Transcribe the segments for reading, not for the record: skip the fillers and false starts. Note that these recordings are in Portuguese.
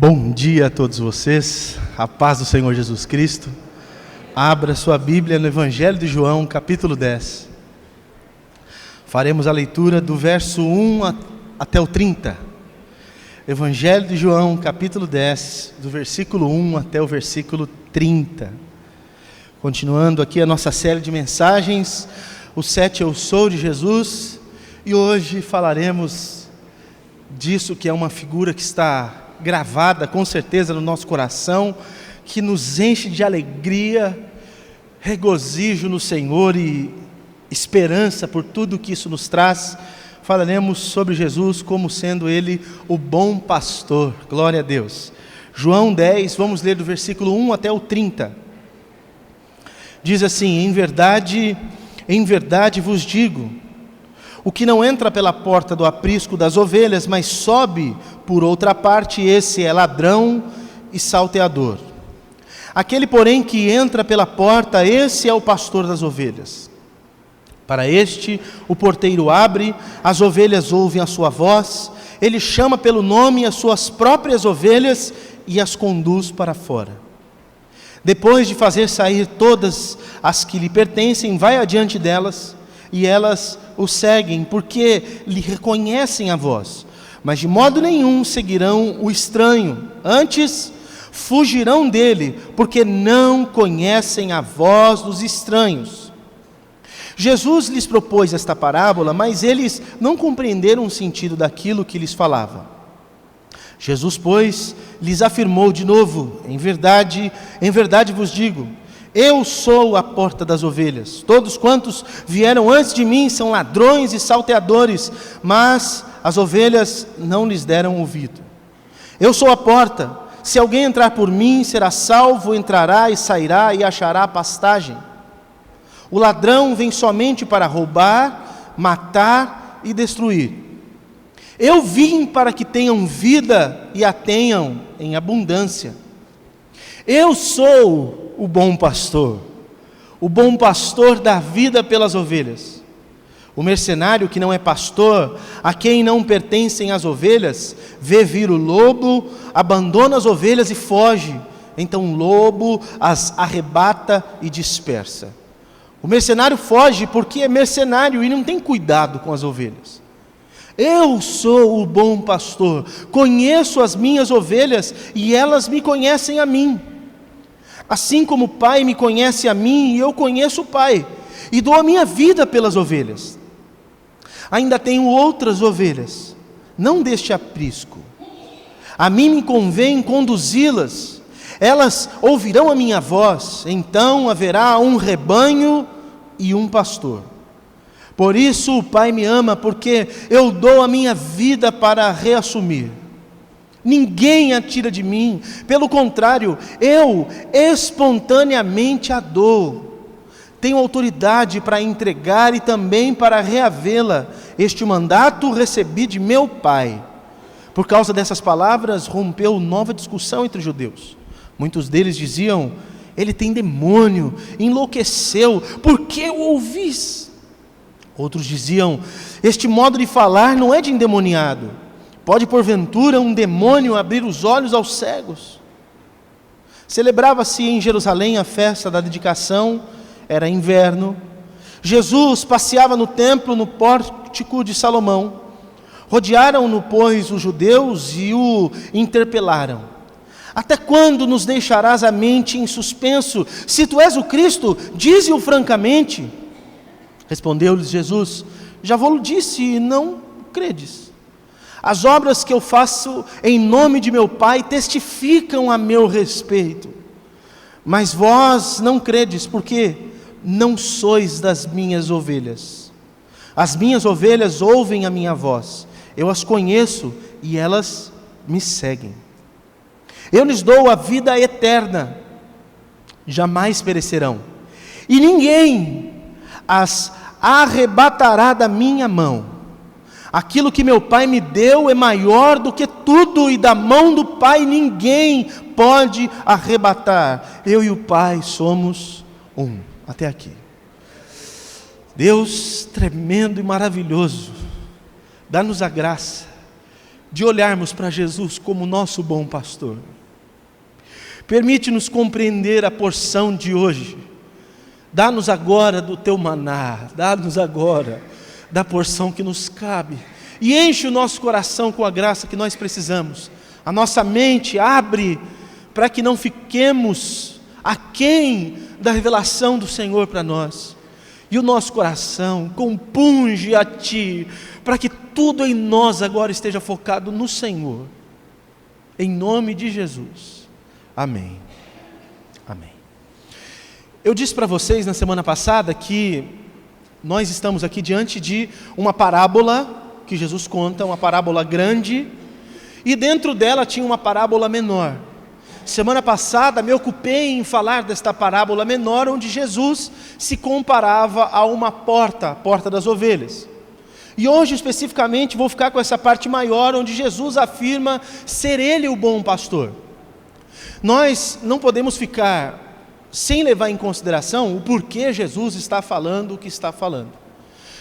Bom dia a todos vocês, a paz do Senhor Jesus Cristo. Abra sua Bíblia no Evangelho de João, capítulo 10. Faremos a leitura do verso 1 até o 30. Evangelho de João, capítulo 10, do versículo 1 até o versículo 30. Continuando aqui a nossa série de mensagens, o 7 Eu Sou de Jesus, e hoje falaremos disso que é uma figura que está gravada com certeza no nosso coração, que nos enche de alegria, regozijo no Senhor e esperança por tudo que isso nos traz. Falaremos sobre Jesus como sendo Ele o bom pastor. Glória a Deus. João 10, vamos ler do versículo 1 até o 30. Diz assim: em verdade vos digo, o que não entra pela porta do aprisco das ovelhas, mas sobe por outra parte, esse é ladrão e salteador. Aquele, porém, que entra pela porta, esse é o pastor das ovelhas. Para este, o porteiro abre, as ovelhas ouvem a sua voz, ele chama pelo nome as suas próprias ovelhas e as conduz para fora. Depois de fazer sair todas as que lhe pertencem, vai adiante delas, e elas o seguem, porque lhe reconhecem a voz. Mas de modo nenhum seguirão o estranho, antes fugirão dele, porque não conhecem a voz dos estranhos. Jesus lhes propôs esta parábola, mas eles não compreenderam o sentido daquilo que lhes falava. Jesus, pois, lhes afirmou de novo: em verdade vos digo, eu sou a porta das ovelhas. Todos quantos vieram antes de mim são ladrões e salteadores, mas as ovelhas não lhes deram ouvido. Eu sou a porta. Se alguém entrar por mim, será salvo, entrará e sairá e achará pastagem. O ladrão vem somente para roubar, matar e destruir. Eu vim para que tenham vida e a tenham em abundância. Eu sou o bom pastor dá vida pelas ovelhas. O mercenário que não é pastor, a quem não pertencem as ovelhas, vê vir o lobo, abandona as ovelhas e foge. Então o lobo as arrebata e dispersa. O mercenário foge porque é mercenário e não tem cuidado com as ovelhas. Eu sou o bom pastor, conheço as minhas ovelhas e elas me conhecem a mim. Assim como o Pai me conhece a mim, e eu conheço o Pai, e dou a minha vida pelas ovelhas. Ainda tenho outras ovelhas, não deste aprisco. A mim me convém conduzi-las, elas ouvirão a minha voz, então haverá um rebanho e um pastor. Por isso o Pai me ama, porque eu dou a minha vida para reassumir. Ninguém a tira de mim, pelo contrário, eu espontaneamente a dou. Tenho autoridade para entregar e também para reavê-la. Este mandato recebi de meu Pai. Por causa dessas palavras, rompeu nova discussão entre os judeus. Muitos deles diziam: ele tem demônio, enlouqueceu, por que o ouvis? Outros diziam: este modo de falar não é de endemoniado. Pode porventura um demônio abrir os olhos aos cegos? Celebrava-se em Jerusalém a festa da dedicação, era inverno. Jesus passeava no templo, no pórtico de Salomão. Rodearam-no, pois, os judeus e o interpelaram: até quando nos deixarás a mente em suspenso? Se tu és o Cristo, dize-o francamente. Respondeu-lhes Jesus: já vou-lo disse e não credes. As obras que eu faço em nome de meu Pai testificam a meu respeito. Mas vós não credes, porque não sois das minhas ovelhas. As minhas ovelhas ouvem a minha voz. Eu as conheço e elas me seguem. Eu lhes dou a vida eterna, jamais perecerão, e ninguém as arrebatará da minha mão. Aquilo que meu Pai me deu é maior do que tudo, e da mão do Pai ninguém pode arrebatar. Eu e o Pai somos um. Até aqui. Deus tremendo e maravilhoso, dá-nos a graça de olharmos para Jesus como nosso bom pastor. Permite-nos compreender a porção de hoje. Dá-nos agora do teu maná, dá-nos agora da porção que nos cabe, e enche o nosso coração com a graça que nós precisamos. A nossa mente abre para que não fiquemos aquém da revelação do Senhor para nós, e o nosso coração compunge a Ti, para que tudo em nós agora esteja focado no Senhor, em nome de Jesus, amém, amém. Eu disse para vocês na semana passada que nós estamos aqui diante de uma parábola que Jesus conta, uma parábola grande, e dentro dela tinha uma parábola menor. Semana passada me ocupei em falar desta parábola menor, onde Jesus se comparava a uma porta, a porta das ovelhas. E hoje especificamente vou ficar com essa parte maior, onde Jesus afirma ser Ele o bom pastor. Nós não podemos ficar sem levar em consideração o porquê Jesus está falando o que está falando.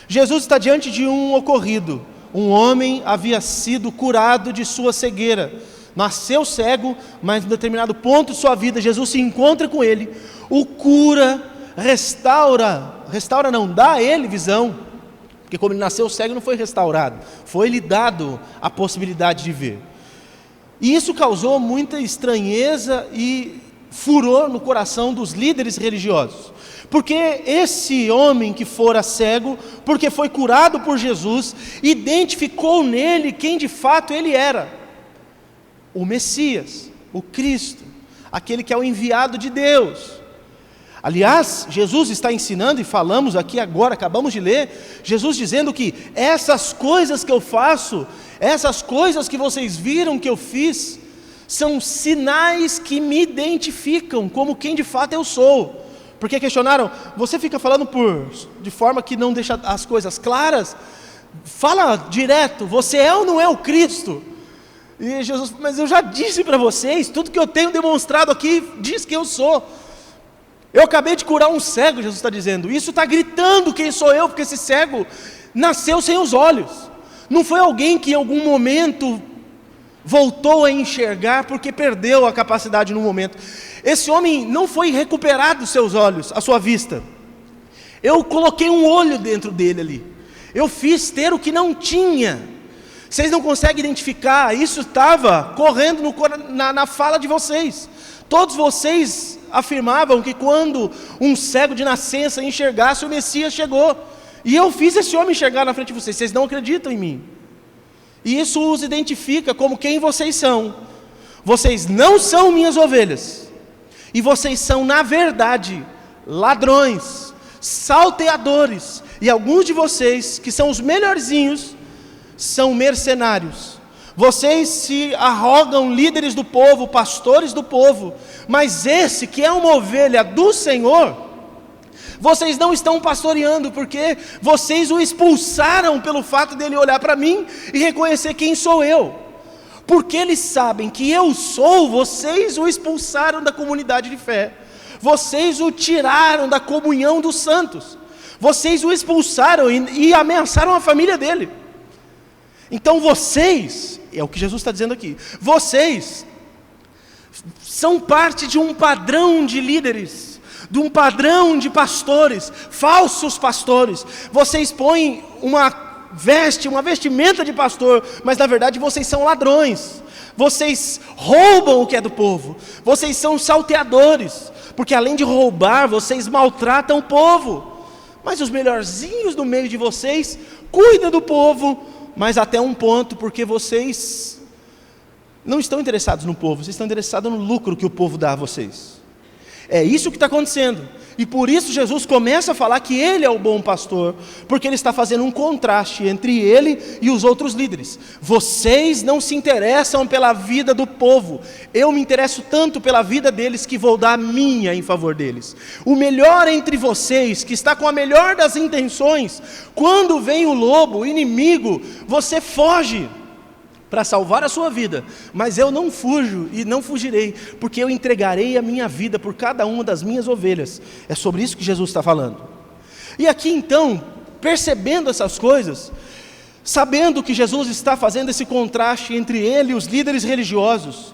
Jesus está diante de um ocorrido. Um homem havia sido curado de sua cegueira. Nasceu cego, mas em determinado ponto de sua vida, Jesus se encontra com ele, o cura, dá a ele visão, porque como ele nasceu cego, não foi restaurado, foi-lhe dado a possibilidade de ver. E isso causou muita estranheza e furor no coração dos líderes religiosos, porque esse homem que fora cego, porque foi curado por Jesus, identificou nele quem de fato ele era: o Messias, o Cristo, aquele que é o enviado de Deus. Aliás, Jesus está ensinando, e falamos aqui agora, acabamos de ler, Jesus dizendo que essas coisas que eu faço, essas coisas que vocês viram que eu fiz, são sinais que me identificam como quem de fato eu sou. Porque questionaram, você fica falando de forma que não deixa as coisas claras? Fala direto, você é ou não é o Cristo? E Jesus, mas eu já disse para vocês, tudo que eu tenho demonstrado aqui diz que eu sou. Eu acabei de curar um cego, Jesus está dizendo. Isso está gritando quem sou eu, porque esse cego nasceu sem os olhos. Não foi alguém que em algum momento voltou a enxergar porque perdeu a capacidade no momento. Esse homem não foi recuperado os seus olhos, a sua vista. Eu coloquei um olho dentro dele ali. Eu fiz ter o que não tinha. Vocês não conseguem identificar, isso estava correndo na fala de vocês. Todos vocês afirmavam que quando um cego de nascença enxergasse, o Messias chegou. E eu fiz esse homem enxergar na frente de vocês. Vocês não acreditam em mim. E isso os identifica como quem vocês são. Vocês não são minhas ovelhas. E vocês são, na verdade, ladrões, salteadores. E alguns de vocês, que são os melhorzinhos, são mercenários. Vocês se arrogam líderes do povo, pastores do povo, mas esse que é uma ovelha do Senhor, vocês não estão pastoreando, porque vocês o expulsaram pelo fato dele olhar para mim e reconhecer quem sou eu. Porque eles sabem que eu sou, vocês o expulsaram da comunidade de fé, vocês o tiraram da comunhão dos santos, vocês o expulsaram e ameaçaram a família dele. Então vocês, é o que Jesus está dizendo aqui, vocês são parte de um padrão de líderes, de um padrão de pastores, falsos pastores. Vocês põem uma vestimenta de pastor, mas na verdade vocês são ladrões. Vocês roubam o que é do povo, vocês são salteadores, porque além de roubar, vocês maltratam o povo. Mas os melhorzinhos do meio de vocês cuidam do povo, mas até um ponto, porque vocês não estão interessados no povo, vocês estão interessados no lucro que o povo dá a vocês. É isso que está acontecendo, e por isso Jesus começa a falar que Ele é o bom pastor, porque Ele está fazendo um contraste entre Ele e os outros líderes. Vocês não se interessam pela vida do povo, eu me interesso tanto pela vida deles que vou dar a minha em favor deles. O melhor entre vocês, que está com a melhor das intenções, quando vem o lobo, o inimigo, você foge para salvar a sua vida, mas eu não fujo e não fugirei, porque eu entregarei a minha vida por cada uma das minhas ovelhas. É sobre isso que Jesus está falando. E aqui então, percebendo essas coisas, sabendo que Jesus está fazendo esse contraste entre ele e os líderes religiosos,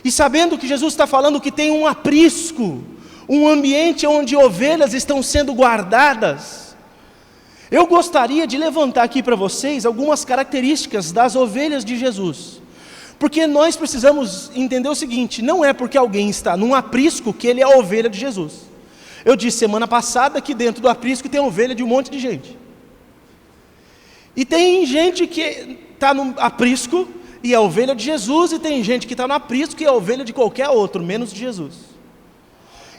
e sabendo que Jesus está falando que tem um aprisco, um ambiente onde ovelhas estão sendo guardadas, eu gostaria de levantar aqui para vocês algumas características das ovelhas de Jesus, porque nós precisamos entender o seguinte: não é porque alguém está num aprisco que ele é a ovelha de Jesus. Eu disse semana passada que dentro do aprisco tem ovelha de um monte de gente, e tem gente que está no aprisco e é a ovelha de Jesus, e tem gente que está no aprisco e é a ovelha de qualquer outro, menos de Jesus.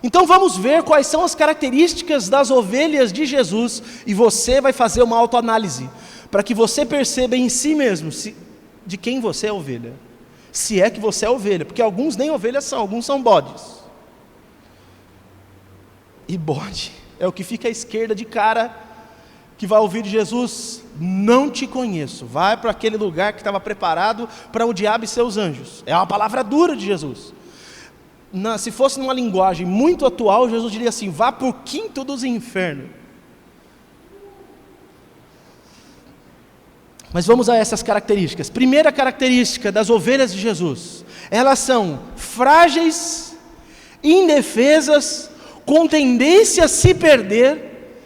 Então vamos ver quais são as características das ovelhas de Jesus, e você vai fazer uma autoanálise, para que você perceba em si mesmo de quem você é ovelha, se é que você é ovelha, porque alguns nem ovelhas são, alguns são bodes. E bode é o que fica à esquerda de cara, que vai ouvir de Jesus: não te conheço, vai para aquele lugar que estava preparado para o diabo e seus anjos. É uma palavra dura de Jesus. Se fosse numa linguagem muito atual, Jesus diria assim: vá para o quinto dos infernos. Mas vamos a essas características. Primeira característica das ovelhas de Jesus: elas são frágeis, indefesas, com tendência a se perder,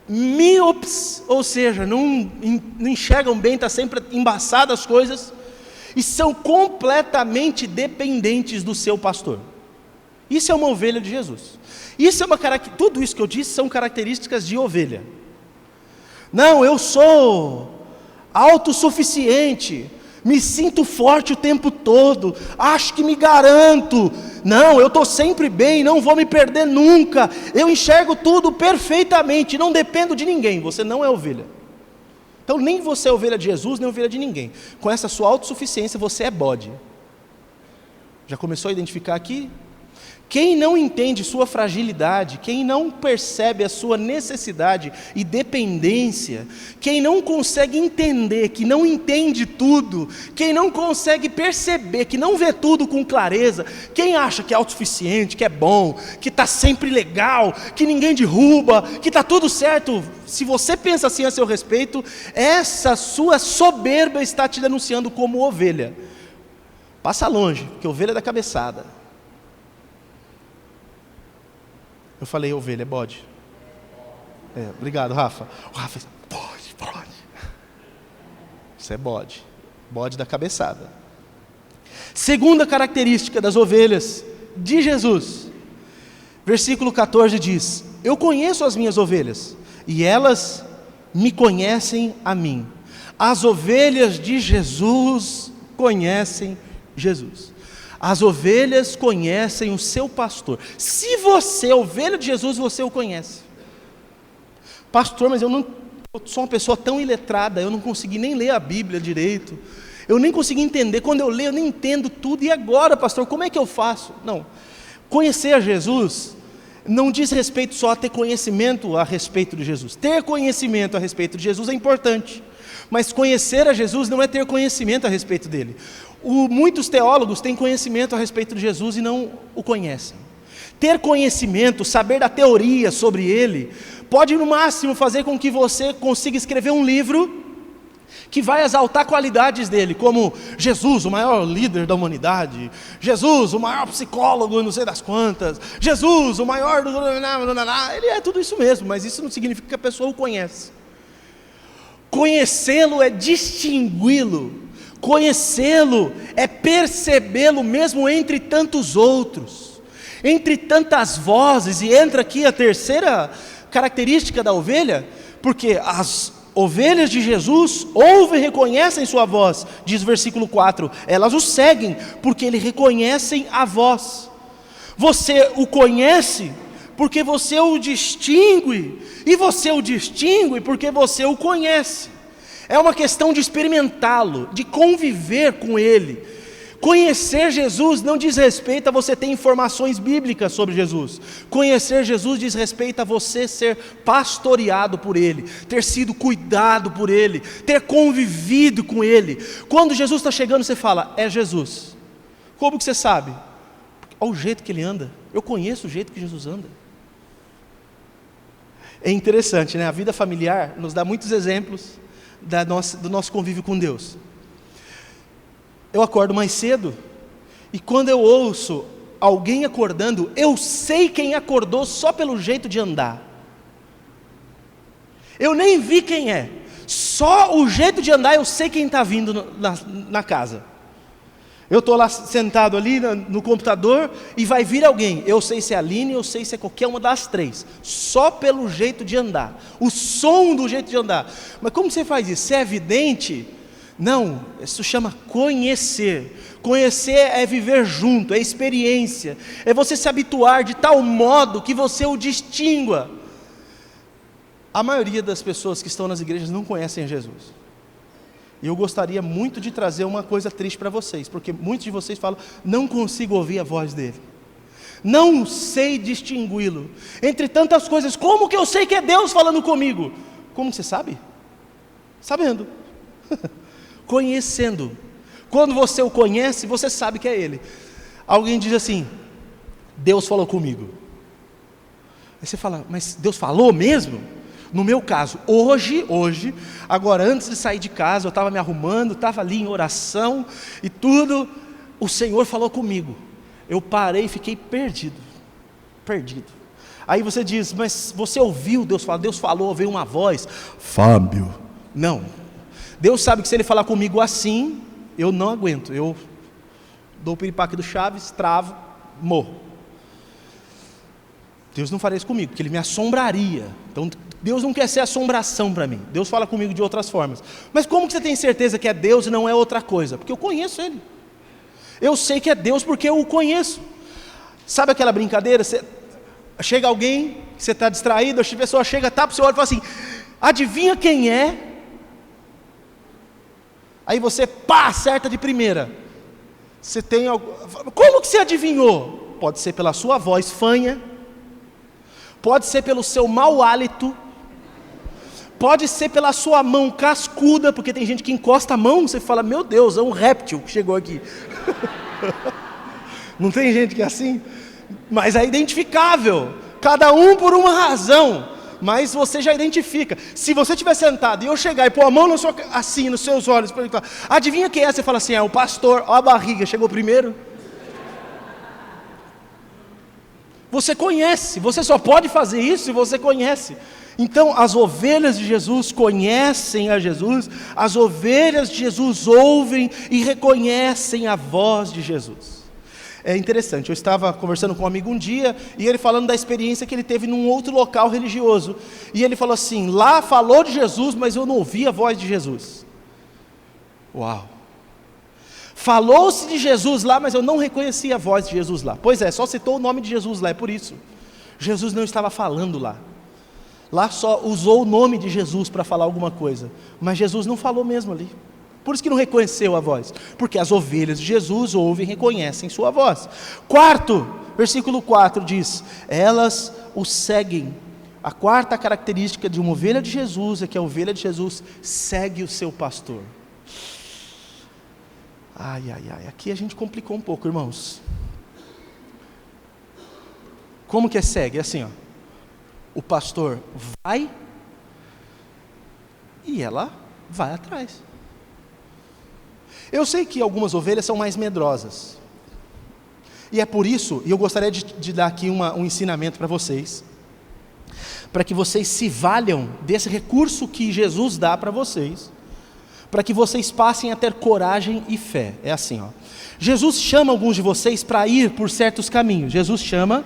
míopes, ou seja, não enxergam bem, está sempre embaçado as coisas, e são completamente dependentes do seu pastor. Isso é uma ovelha de Jesus. Tudo isso que eu disse são características de ovelha. Não, eu sou autossuficiente, me sinto forte o tempo todo, acho que me garanto, não, eu estou sempre bem, não vou me perder nunca, eu enxergo tudo perfeitamente, não dependo de ninguém. Você não é ovelha. Então nem você é ovelha de Jesus, nem ovelha de ninguém. Com essa sua autossuficiência você é bode. Já começou a identificar aqui? Quem não entende sua fragilidade, quem não percebe a sua necessidade e dependência, quem não consegue entender que não entende tudo, quem não consegue perceber que não vê tudo com clareza, quem acha que é autossuficiente, que é bom, que está sempre legal, que ninguém derruba, que está tudo certo, se você pensa assim a seu respeito, essa sua soberba está te denunciando como ovelha. Passa longe, porque ovelha é da cabeçada. Eu falei ovelha, é bode. Obrigado, Rafa. O Rafa disse: bode. Isso é bode. Bode da cabeçada. Segunda característica das ovelhas de Jesus. Versículo 14 diz: eu conheço as minhas ovelhas, e elas me conhecem a mim. As ovelhas de Jesus conhecem Jesus. As ovelhas conhecem o seu pastor. Se você é ovelha de Jesus, você o conhece. Pastor, mas eu sou uma pessoa tão iletrada, eu não consegui nem ler a Bíblia direito, eu nem consegui entender, quando eu leio eu nem entendo tudo, e agora, pastor, como é que eu faço? Não, conhecer a Jesus não diz respeito só a ter conhecimento a respeito de Jesus. Ter conhecimento a respeito de Jesus é importante, mas conhecer a Jesus não é ter conhecimento a respeito dele. Muitos teólogos têm conhecimento a respeito de Jesus e não o conhecem. Ter conhecimento, saber da teoria sobre ele, pode no máximo fazer com que você consiga escrever um livro que vai exaltar qualidades dele, como Jesus, o maior líder da humanidade, Jesus, o maior psicólogo, não sei das quantas, Jesus, o maior... Ele é tudo isso mesmo, mas isso não significa que a pessoa o conhece. Conhecê-lo é distingui-lo. Conhecê-lo é percebê-lo mesmo entre tantos outros, entre tantas vozes. E entra aqui a terceira característica da ovelha, porque as ovelhas de Jesus ouvem e reconhecem sua voz, diz o versículo 4, elas o seguem, porque eles reconhecem a voz. Você o conhece porque você o distingue, e você o distingue porque você o conhece. É uma questão de experimentá-lo, de conviver com ele. Conhecer Jesus não diz respeito a você ter informações bíblicas sobre Jesus. Conhecer Jesus diz respeito a você ser pastoreado por ele, ter sido cuidado por ele, ter convivido com ele. Quando Jesus está chegando, você fala: é Jesus. Como que você sabe? Olha o jeito que ele anda. Eu conheço o jeito que Jesus anda. É interessante, né? A vida familiar nos dá muitos exemplos do nosso convívio com Deus. Eu acordo mais cedo, e quando eu ouço alguém acordando, eu sei quem acordou só pelo jeito de andar. Eu nem vi quem é, só o jeito de andar eu sei quem está vindo na casa. Eu estou lá sentado ali no computador e vai vir alguém, eu sei se é a Aline, eu sei se é qualquer uma das três, só pelo jeito de andar, o som do jeito de andar. Mas como você faz isso? Você é evidente? Não, isso chama conhecer. Conhecer é viver junto, é experiência, é você se habituar de tal modo que você o distingua. A maioria das pessoas que estão nas igrejas não conhecem Jesus. E eu gostaria muito de trazer uma coisa triste para vocês, porque muitos de vocês falam, não consigo ouvir a voz dele, não sei distingui-lo, entre tantas coisas, como que eu sei que é Deus falando comigo? Como você sabe? Sabendo, conhecendo. Quando você o conhece, você sabe que é ele. Alguém diz assim, Deus falou comigo. Aí você fala, mas Deus falou mesmo? No meu caso, hoje, agora antes de sair de casa, eu estava me arrumando, estava ali em oração e tudo, o Senhor falou comigo. Eu parei e fiquei perdido. Aí você diz, mas você ouviu Deus falar? Deus falou, veio uma voz, Fábio. Não, Deus sabe que se Ele falar comigo assim, eu não aguento, eu dou o piripaque do Chaves, travo, morro. Deus não faria isso comigo, porque Ele me assombraria. Então Deus não quer ser assombração para mim. Deus fala comigo de outras formas. Mas como que você tem certeza que é Deus e não é outra coisa? Porque eu conheço Ele. Eu sei que é Deus porque eu o conheço. Sabe aquela brincadeira? Chega alguém, você está distraído, a pessoa chega, tapa o seu olho e fala assim, adivinha quem é? Aí você, acerta de primeira. Você tem algo... Como que você adivinhou? Pode ser pela sua voz fanha, pode ser pelo seu mau hálito, pode ser pela sua mão cascuda, porque tem gente que encosta a mão, você fala, meu Deus, é um réptil que chegou aqui. Não tem gente que é assim? Mas é identificável, cada um por uma razão, mas você já identifica. Se você estiver sentado e eu chegar e pôr a mão assim nos seus olhos, adivinha quem é? Você fala assim, é o pastor, ó a barriga, chegou primeiro. Você conhece, você só pode fazer isso se você conhece. Então as ovelhas de Jesus conhecem a Jesus, as ovelhas de Jesus ouvem e reconhecem a voz de Jesus. É interessante, eu estava conversando com um amigo um dia, e ele falando da experiência que ele teve num outro local religioso, e ele falou assim, lá falou de Jesus, mas eu não ouvi a voz de Jesus. Uau! Falou-se de Jesus lá, mas eu não reconheci a voz de Jesus lá. Pois é, só citou o nome de Jesus lá, é por isso. Jesus não estava falando lá. Lá só usou o nome de Jesus para falar alguma coisa, mas Jesus não falou mesmo ali. Por isso que não reconheceu a voz, porque as ovelhas de Jesus ouvem e reconhecem sua voz. Quarto, versículo 4 diz, elas o seguem. A quarta característica de uma ovelha de Jesus é que a ovelha de Jesus segue o seu pastor. Aqui a gente complicou um pouco, irmãos. Como que é segue? É assim, ó. O pastor vai e ela vai atrás. Eu sei que algumas ovelhas são mais medrosas, e é por isso, e eu gostaria de dar aqui um ensinamento para vocês, para que vocês se valham desse recurso que Jesus dá para vocês, para que vocês passem a ter coragem e fé. É assim, ó. Jesus chama alguns de vocês para ir por certos caminhos. Jesus chama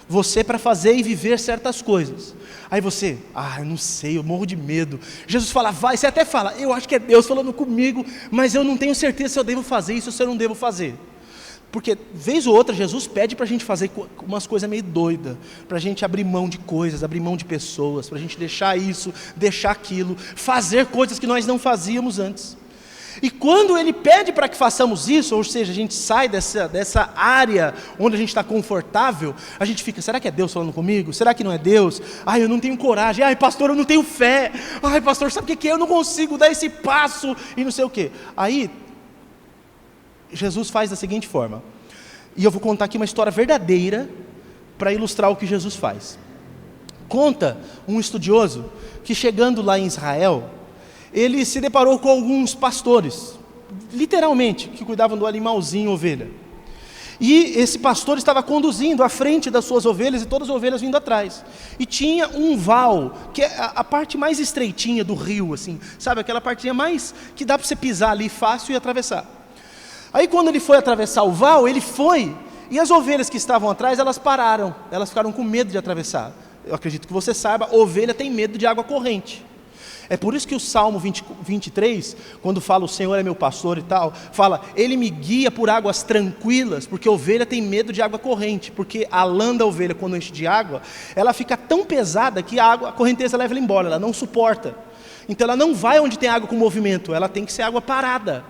você para fazer e viver certas coisas. Aí você, eu não sei, eu morro de medo. Jesus fala, vai, você até fala, eu acho que é Deus falando comigo, mas eu não tenho certeza se eu devo fazer isso ou se eu não devo fazer. Porque, vez ou outra, Jesus pede para a gente fazer umas coisas meio doidas, para a gente abrir mão de coisas, abrir mão de pessoas, para a gente deixar isso, deixar aquilo, fazer coisas que nós não fazíamos antes. E quando Ele pede para que façamos isso, ou seja, a gente sai dessa área onde a gente está confortável, a gente fica, será que é Deus falando comigo? Será que não é Deus? Eu não tenho coragem, pastor, eu não tenho fé, pastor, sabe o que é? Eu não consigo dar esse passo, e não sei o quê. Aí, Jesus faz da seguinte forma, e eu vou contar aqui uma história verdadeira, para ilustrar o que Jesus faz. Conta um estudioso, que chegando lá em Israel, ele se deparou com alguns pastores, literalmente, que cuidavam do animalzinho, ovelha. E esse pastor estava conduzindo à frente das suas ovelhas e todas as ovelhas vindo atrás. E tinha um val, que é a parte mais estreitinha do rio, assim, sabe? Aquela partinha mais que dá para você pisar ali fácil e atravessar. Aí quando ele foi atravessar o val, ele foi, e as ovelhas que estavam atrás, elas pararam, elas ficaram com medo de atravessar. Eu acredito que você saiba, ovelha tem medo de água corrente. É por isso que o Salmo 23, quando fala o Senhor é meu pastor e tal, fala, ele me guia por águas tranquilas, porque a ovelha tem medo de água corrente, porque a lã da ovelha, quando enche de água, ela fica tão pesada que a correnteza leva ela embora, ela não suporta. Então ela não vai onde tem água com movimento, ela tem que ser água parada.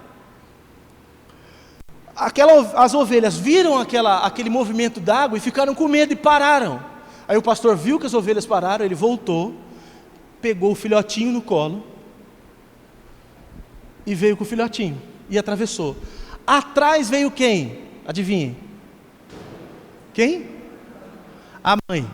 As ovelhas viram aquele movimento d'água e ficaram com medo e pararam. Aí o pastor viu que as ovelhas pararam, ele voltou, pegou o filhotinho no colo e veio com o filhotinho e atravessou. Atrás veio quem? Adivinhe? Quem? A mãe.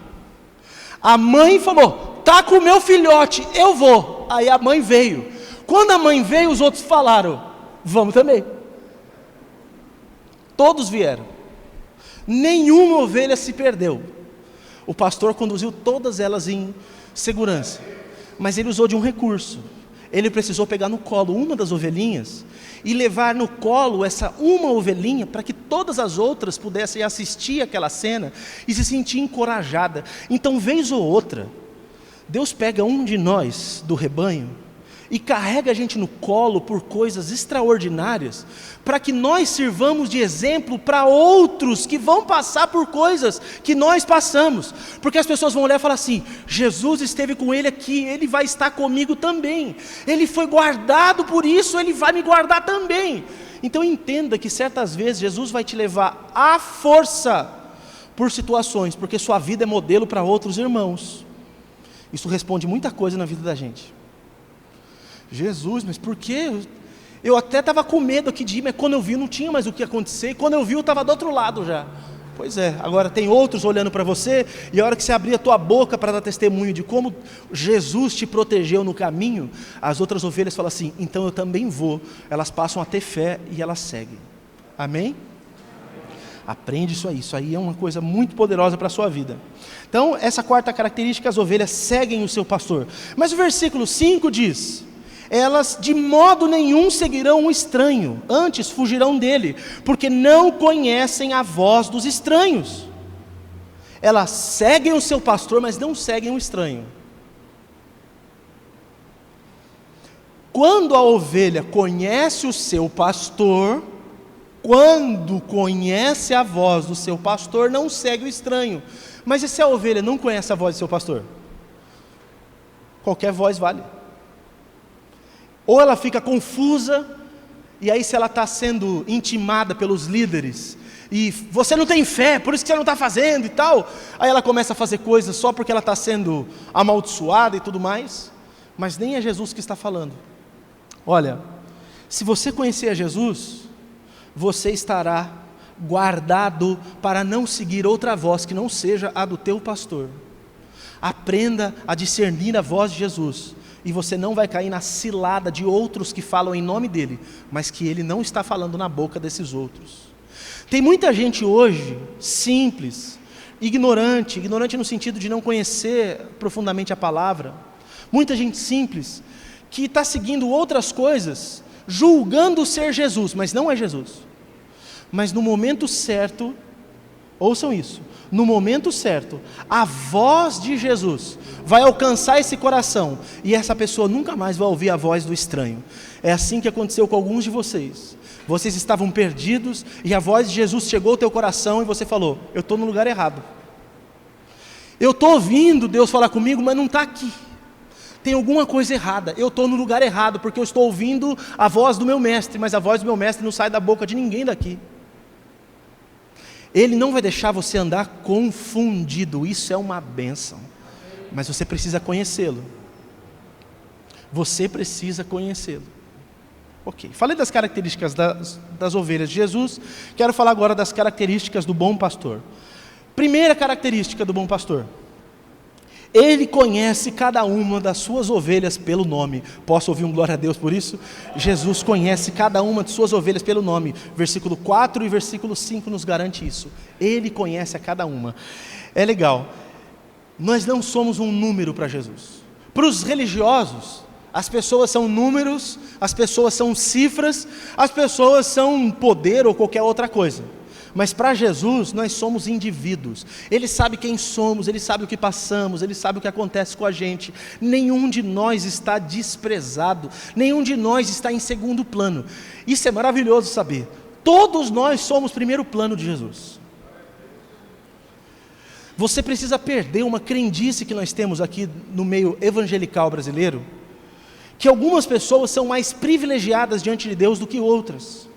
A mãe falou, tá com o meu filhote, eu vou. Aí a mãe veio. Quando a mãe veio, os outros falaram, vamos também. Todos vieram. Nenhuma ovelha se perdeu. O pastor conduziu todas elas em segurança. Mas ele usou de um recurso. Ele precisou pegar no colo uma das ovelhinhas e levar no colo essa uma ovelhinha para que todas as outras pudessem assistir aquela cena e se sentir encorajada. Então, vez ou outra, Deus pega um de nós do rebanho e carrega a gente no colo por coisas extraordinárias, para que nós sirvamos de exemplo para outros que vão passar por coisas que nós passamos, porque as pessoas vão olhar e falar assim, Jesus esteve com ele aqui, ele vai estar comigo também, ele foi guardado por isso, ele vai me guardar também. Então entenda que certas vezes Jesus vai te levar à força por situações, porque sua vida é modelo para outros irmãos. Isso responde muita coisa na vida da gente. Jesus, mas por quê? Eu até estava com medo aqui de ir, mas quando eu vi não tinha mais o que acontecer, e quando eu vi eu estava do outro lado já. Pois é, agora tem outros olhando para você, e a hora que você abrir a tua boca para dar testemunho de como Jesus te protegeu no caminho, as outras ovelhas falam assim, então eu também vou. Elas passam a ter fé e elas seguem. Amém? Aprende isso aí é uma coisa muito poderosa para a sua vida. Então, essa quarta característica, as ovelhas seguem o seu pastor. Mas o versículo 5 diz, elas de modo nenhum seguirão um estranho, antes fugirão dele, porque não conhecem a voz dos estranhos. Elas seguem o seu pastor, mas não seguem o estranho. Quando a ovelha conhece o seu pastor, quando conhece a voz do seu pastor, não segue o estranho. Mas e se a ovelha não conhece a voz do seu pastor? Qualquer voz vale. Ou ela fica confusa, e aí se ela está sendo intimada pelos líderes, e você não tem fé, por isso que você não está fazendo e tal, aí ela começa a fazer coisas só porque ela está sendo amaldiçoada e tudo mais, mas nem é Jesus que está falando. Olha, se você conhecer a Jesus, você estará guardado para não seguir outra voz que não seja a do teu pastor. Aprenda a discernir a voz de Jesus, e você não vai cair na cilada de outros que falam em nome dele, mas que ele não está falando na boca desses outros. Tem muita gente hoje, simples, ignorante no sentido de não conhecer profundamente a palavra, muita gente simples, que está seguindo outras coisas, julgando ser Jesus, mas não é Jesus. Mas no momento certo, ouçam isso, no momento certo, a voz de Jesus vai alcançar esse coração, e essa pessoa nunca mais vai ouvir a voz do estranho. É assim que aconteceu com alguns de vocês. Vocês estavam perdidos, e a voz de Jesus chegou ao teu coração, e você falou, eu estou no lugar errado. Eu estou ouvindo Deus falar comigo, mas não está aqui. Tem alguma coisa errada, eu estou no lugar errado, porque eu estou ouvindo a voz do meu mestre, mas a voz do meu mestre não sai da boca de ninguém daqui. Ele não vai deixar você andar confundido, isso é uma bênção, mas você precisa conhecê-lo. Você precisa conhecê-lo. Ok, falei das características das ovelhas de Jesus, quero falar agora das características do bom pastor. Primeira característica do bom pastor, Ele conhece cada uma das suas ovelhas pelo nome. Posso ouvir um glória a Deus por isso? Jesus conhece cada uma de suas ovelhas pelo nome. Versículo 4 e versículo 5 nos garante isso. Ele conhece a cada uma. É legal. Nós não somos um número para Jesus. Para os religiosos, as pessoas são números, as pessoas são cifras, as pessoas são poder ou qualquer outra coisa. Mas para Jesus, nós somos indivíduos. Ele sabe quem somos, Ele sabe o que passamos, Ele sabe o que acontece com a gente. Nenhum de nós está desprezado, nenhum de nós está em segundo plano. Isso é maravilhoso saber. Todos nós somos primeiro plano de Jesus. Você precisa perder uma crendice que nós temos aqui no meio evangelical brasileiro, que algumas pessoas são mais privilegiadas diante de Deus do que outras.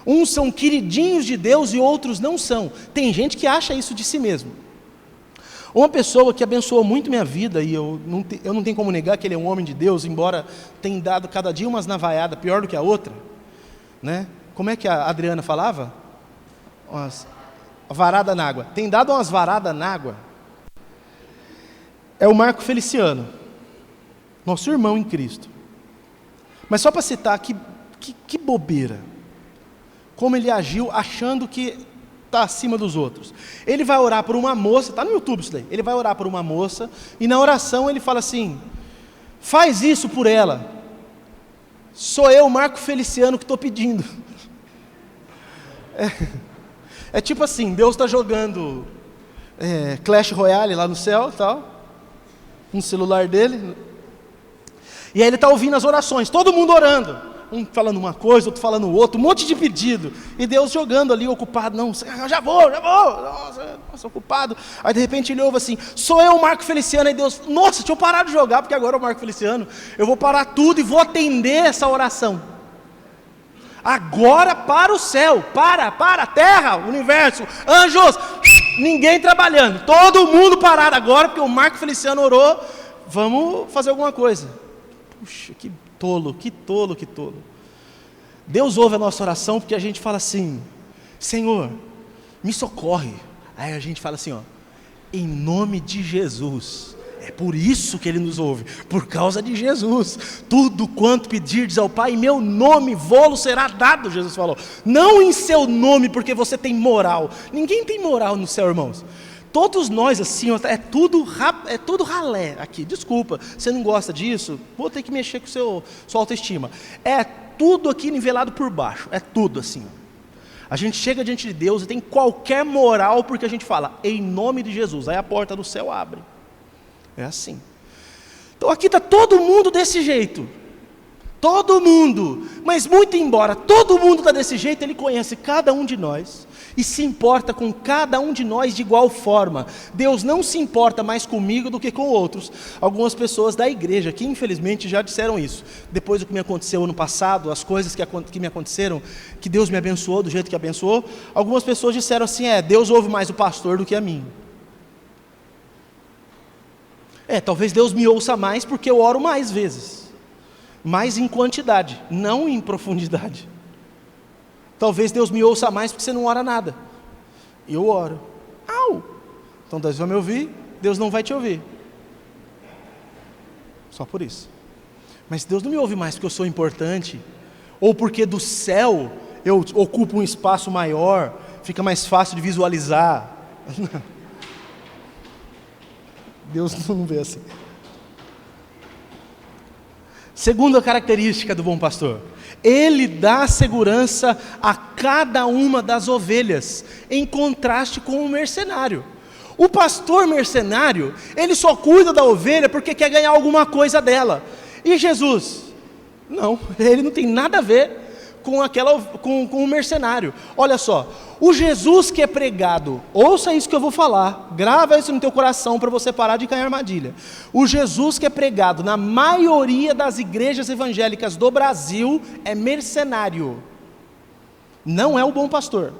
Uns são queridinhos de Deus e outros não são. Tem gente que acha isso de si mesmo. Uma pessoa que abençoou muito minha vida, e eu não tenho como negar que ele é um homem de Deus, embora tenha dado cada dia umas navaiadas pior do que a outra, né? Como é que a Adriana falava? Varada na água. Tem dado umas varadas na água. É o Marco Feliciano, nosso irmão em Cristo. Mas só para citar, que bobeira. Como ele agiu achando que está acima dos outros. Ele vai orar por uma moça, está no YouTube isso daí. Ele vai orar por uma moça, e na oração ele fala assim: faz isso por ela. Sou eu, Marco Feliciano, que estou pedindo. É tipo assim, Deus está jogando Clash Royale lá no céu, tal, no celular dele, e aí ele está ouvindo as orações, todo mundo orando. Um falando uma coisa, outro falando outra, um monte de pedido, e Deus jogando ali, ocupado, não, já vou, nossa, ocupado. Aí de repente ele ouve assim: sou eu, Marco Feliciano. Aí Deus: nossa, deixa eu parar de jogar, porque agora é o Marco Feliciano, eu vou parar tudo e vou atender essa oração. Agora para o céu, para a terra, universo, anjos, ninguém trabalhando, todo mundo parado agora, porque o Marco Feliciano orou, vamos fazer alguma coisa. Puxa, que tolo. Deus ouve a nossa oração porque a gente fala assim: Senhor, me socorre. Aí a gente fala assim, ó, em nome de Jesus. É por isso que Ele nos ouve, por causa de Jesus. Tudo quanto pedirdes ao Pai em meu nome, vô-lo será dado, Jesus falou. Não em seu nome, porque você tem moral. Ninguém tem moral no céu, irmãos. Todos nós, assim, é tudo ralé aqui. Desculpa, você não gosta disso? Vou ter que mexer com sua autoestima. É tudo aqui nivelado por baixo. É tudo assim. A gente chega diante de Deus e tem qualquer moral porque a gente fala, em nome de Jesus. Aí a porta do céu abre. É assim. Então aqui está todo mundo desse jeito. Todo mundo. Mas muito embora todo mundo está desse jeito, Ele conhece cada um de nós e se importa com cada um de nós de igual forma. Deus não se importa mais comigo do que com outros. Algumas pessoas da igreja que infelizmente já disseram isso. Depois do que me aconteceu ano passado, as coisas que me aconteceram, que Deus me abençoou do jeito que abençoou, algumas pessoas disseram assim: Deus ouve mais o pastor do que a mim. Talvez Deus me ouça mais porque eu oro mais vezes. Mais em quantidade, não em profundidade. Talvez Deus me ouça mais porque você não ora nada. Eu oro. Então Deus vai me ouvir, Deus não vai te ouvir. Só por isso. Mas Deus não me ouve mais porque eu sou importante, ou porque do céu eu ocupo um espaço maior, fica mais fácil de visualizar. Deus não vê assim. Segunda característica do bom pastor: ele dá segurança a cada uma das ovelhas, em contraste com o mercenário. O pastor mercenário, ele só cuida da ovelha porque quer ganhar alguma coisa dela. E Jesus? Não, ele não tem nada a ver com o mercenário. Olha só, o Jesus que é pregado, ouça isso que eu vou falar, grava isso no teu coração para você parar de cair em armadilha. O Jesus que é pregado na maioria das igrejas evangélicas do Brasil é mercenário, não é o bom pastor.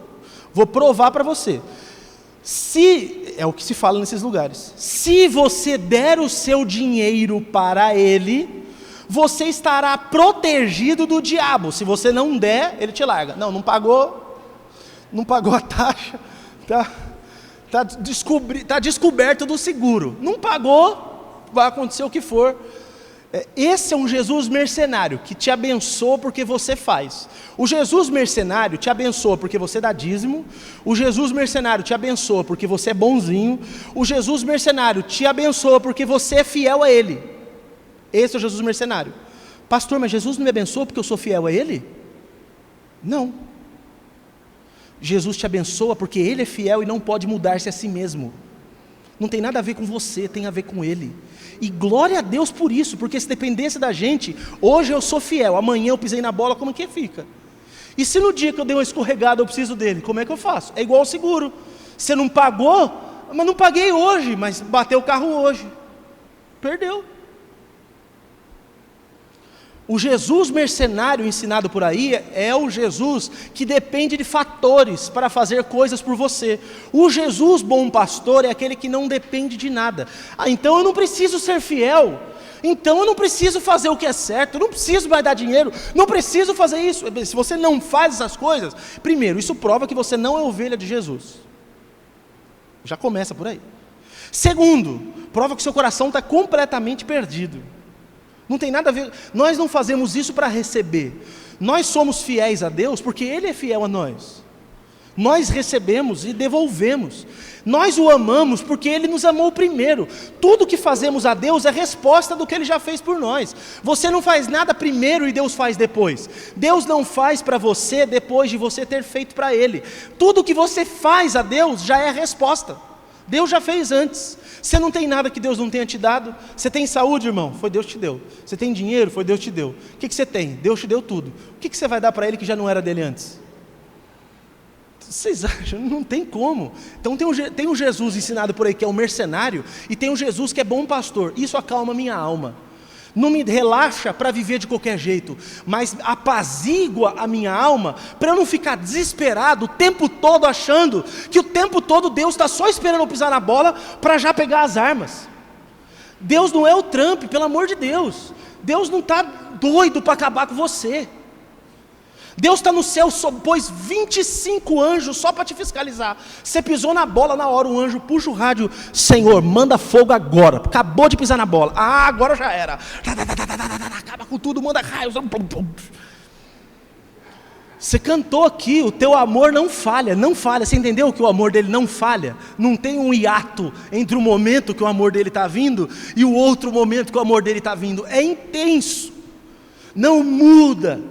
Vou provar para você. É o que se fala nesses lugares. Se você der o seu dinheiro para ele, você estará protegido do diabo. Se você não der, ele te larga. Não pagou a taxa, tá? Está descoberto do seguro. Não pagou, vai acontecer o que for. Esse é um Jesus mercenário, que te abençoa porque você faz. O Jesus mercenário te abençoa porque você dá dízimo. O Jesus mercenário te abençoa porque você é bonzinho. O Jesus mercenário te abençoa porque você é fiel a Ele. Esse é o Jesus mercenário. Pastor, mas Jesus não me abençoa porque eu sou fiel a Ele? Não. Jesus te abençoa porque Ele é fiel e não pode mudar-se a si mesmo. Não tem nada a ver com você, tem a ver com Ele. E glória a Deus por isso, porque se dependesse da gente, hoje eu sou fiel, amanhã eu pisei na bola, como é que fica? E se no dia que eu dei uma escorregada eu preciso dele, como é que eu faço? É igual ao seguro. Você não pagou, mas não paguei hoje, mas bateu o carro hoje. Perdeu. O Jesus mercenário ensinado por aí é o Jesus que depende de fatores para fazer coisas por você. O Jesus bom pastor é aquele que não depende de nada. Então eu não preciso ser fiel, então eu não preciso fazer o que é certo, eu não preciso mais dar dinheiro, não preciso fazer isso. Se você não faz essas coisas, primeiro, isso prova que você não é ovelha de Jesus. Já começa por aí. Segundo, prova que seu coração está completamente perdido. Não tem nada a ver, nós não fazemos isso para receber, nós somos fiéis a Deus porque Ele é fiel a nós. Nós recebemos e devolvemos, nós o amamos porque Ele nos amou primeiro. Tudo que fazemos a Deus é resposta do que Ele já fez por nós. Você não faz nada primeiro e Deus faz depois. Deus não faz para você depois de você ter feito para Ele. Tudo que você faz a Deus já é resposta. Deus já fez antes. Você não tem nada que Deus não tenha te dado. Você tem saúde, irmão? Foi Deus que te deu. Você tem dinheiro? Foi Deus que te deu. O que você tem? Deus te deu tudo. O que você vai dar para Ele que já não era dele antes? Vocês acham? Não tem como. Então tem um Jesus ensinado por aí que é um mercenário, e tem um Jesus que é bom pastor. Isso acalma minha alma. Não me relaxa para viver de qualquer jeito, mas apazigua a minha alma, para eu não ficar desesperado o tempo todo, achando que o tempo todo Deus está só esperando eu pisar na bola, para já pegar as armas. Deus não é o Trump, pelo amor de Deus. Deus não está doido para acabar com você. Deus está no céu, pôs 25 anjos só para te fiscalizar. Você pisou na bola, na hora um anjo puxa o rádio: Senhor, manda fogo agora, acabou de pisar na bola, agora já era, acaba com tudo, manda raios. Você cantou aqui, o teu amor não falha, não falha. Você entendeu que o amor dele não falha? Não tem um hiato entre o momento que o amor dele está vindo e o outro momento que o amor dele está vindo. É intenso, não muda.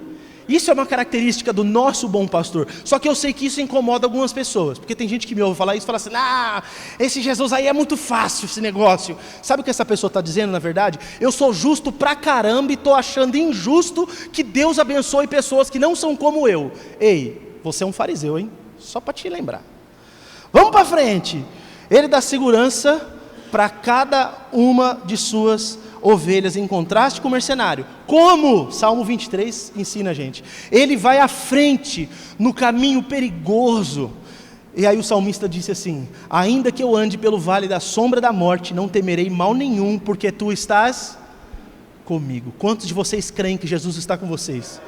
Isso é uma característica do nosso bom pastor. Só que eu sei que isso incomoda algumas pessoas, porque tem gente que me ouve falar isso e fala assim: esse Jesus aí é muito fácil, esse negócio. Sabe o que essa pessoa está dizendo na verdade? Eu sou justo pra caramba e estou achando injusto que Deus abençoe pessoas que não são como eu. Ei, você é um fariseu, hein? Só para te lembrar. Vamos para frente. Ele dá segurança para cada uma de suas ovelhas, em contraste com o mercenário. Como? Salmo 23 ensina a gente. Ele vai à frente no caminho perigoso. E aí o salmista disse assim: ainda que eu ande pelo vale da sombra da morte, não temerei mal nenhum, porque tu estás comigo. Quantos de vocês creem que Jesus está com vocês?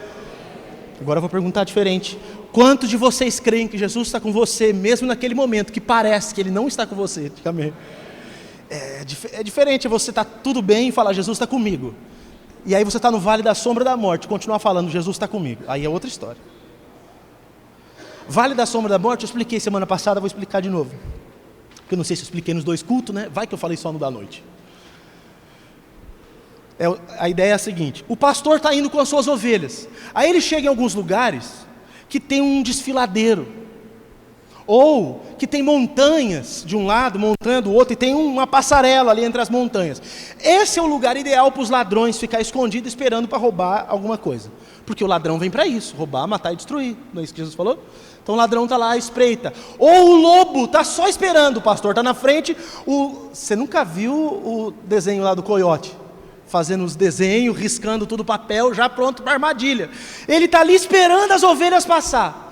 Agora eu vou perguntar diferente. Quantos de vocês creem que Jesus está com você, mesmo naquele momento que parece que Ele não está com você? Diga amém. É diferente você estar tudo bem e falar: Jesus está comigo. E aí você está no vale da sombra da morte e continuar falando: Jesus está comigo. Aí é outra história. Vale da sombra da morte eu expliquei semana passada, vou explicar de novo. Porque eu não sei se eu expliquei nos 2 cultos, né? Vai que eu falei só no da noite. A ideia é a seguinte: o pastor está indo com as suas ovelhas. Aí ele chega em alguns lugares que tem um desfiladeiro, ou que tem montanhas de um lado, montanha do outro, e tem uma passarela ali entre as montanhas. Esse é o lugar ideal para os ladrões ficar escondidos esperando para roubar alguma coisa, porque o ladrão vem para isso: roubar, matar e destruir. Não é isso que Jesus falou? Então o ladrão está lá, espreita. Ou o lobo está só esperando, o pastor está na frente. Você nunca viu o desenho lá do coiote? Fazendo os desenhos, riscando tudo papel, já pronto para armadilha. Ele está ali esperando as ovelhas passar.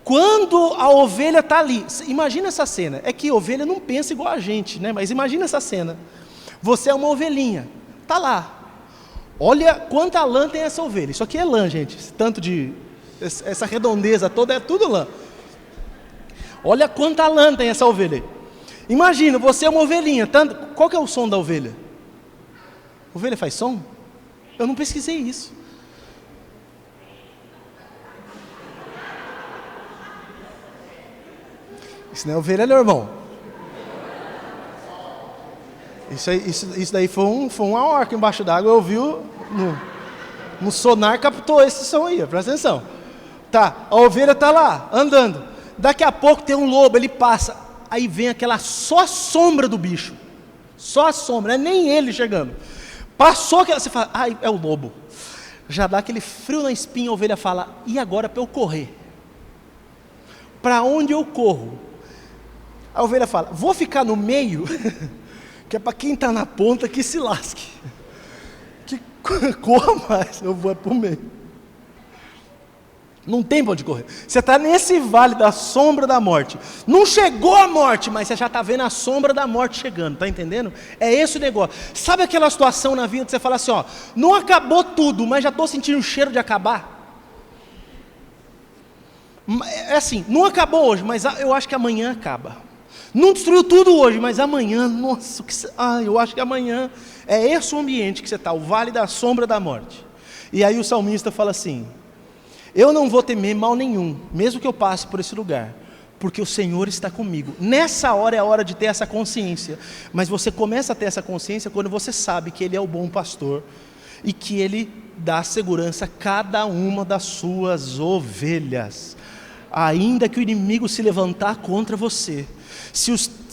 Quando a ovelha está ali, imagina essa cena. É que ovelha não pensa igual a gente, né? Mas imagina essa cena. Você é uma ovelhinha, está lá. Olha quanta lã tem essa ovelha. Isso aqui é lã, gente. Essa redondeza toda é tudo lã. Olha quanta lã tem essa ovelha aí. Imagina, você é uma ovelhinha. Qual que é o som da ovelha? A ovelha faz som? Eu não pesquisei isso. Isso não é ovelha, não, irmão. Isso daí foi uma orca embaixo d'água. Eu vi no sonar, captou esse som aí, presta atenção. Tá, a ovelha está lá, andando. Daqui a pouco tem um lobo, ele passa. Aí vem aquela só a sombra do bicho. Só a sombra, não é nem ele chegando. Passou aquela, você fala, ai, é o lobo. Já dá aquele frio na espinha, a ovelha fala, e agora para eu correr? Para onde eu corro? A ovelha fala, vou ficar no meio, que é para quem está na ponta que se lasque. Que corra mais, eu vou para o meio. Não tem para onde correr. Você está nesse vale da sombra da morte. Não chegou a morte, mas você já está vendo a sombra da morte chegando, está entendendo? É esse o negócio. Sabe aquela situação na vida que você fala assim, ó, não acabou tudo, mas já estou sentindo o cheiro de acabar? É assim, não acabou hoje, mas eu acho que amanhã acaba. Não destruiu tudo hoje, mas amanhã, nossa, eu acho que amanhã. É esse o ambiente que você está, o vale da sombra da morte. E aí o salmista fala assim, eu não vou temer mal nenhum, mesmo que eu passe por esse lugar, porque o Senhor está comigo. Nessa hora é a hora de ter essa consciência, mas você começa a ter essa consciência quando você sabe que Ele é o bom pastor, e que Ele dá segurança a cada uma das suas ovelhas, ainda que o inimigo se levantar contra você. Se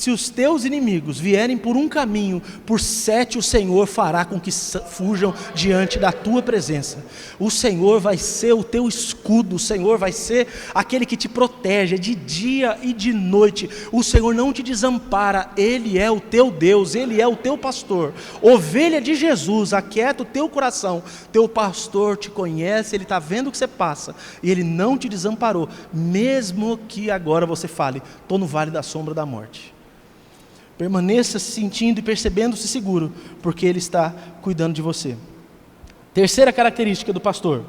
os teus inimigos vierem por um caminho, por 7 o Senhor fará com que fujam diante da tua presença. O Senhor vai ser o teu escudo, o Senhor vai ser aquele que te protege de dia e de noite. O Senhor não te desampara, Ele é o teu Deus, Ele é o teu pastor. Ovelha de Jesus, aquieta o teu coração, teu pastor te conhece, Ele está vendo o que você passa, e Ele não te desamparou, mesmo que agora você fale, estou no vale da sombra da morte. Permaneça se sentindo e percebendo-se seguro, porque Ele está cuidando de você. Terceira característica do pastor,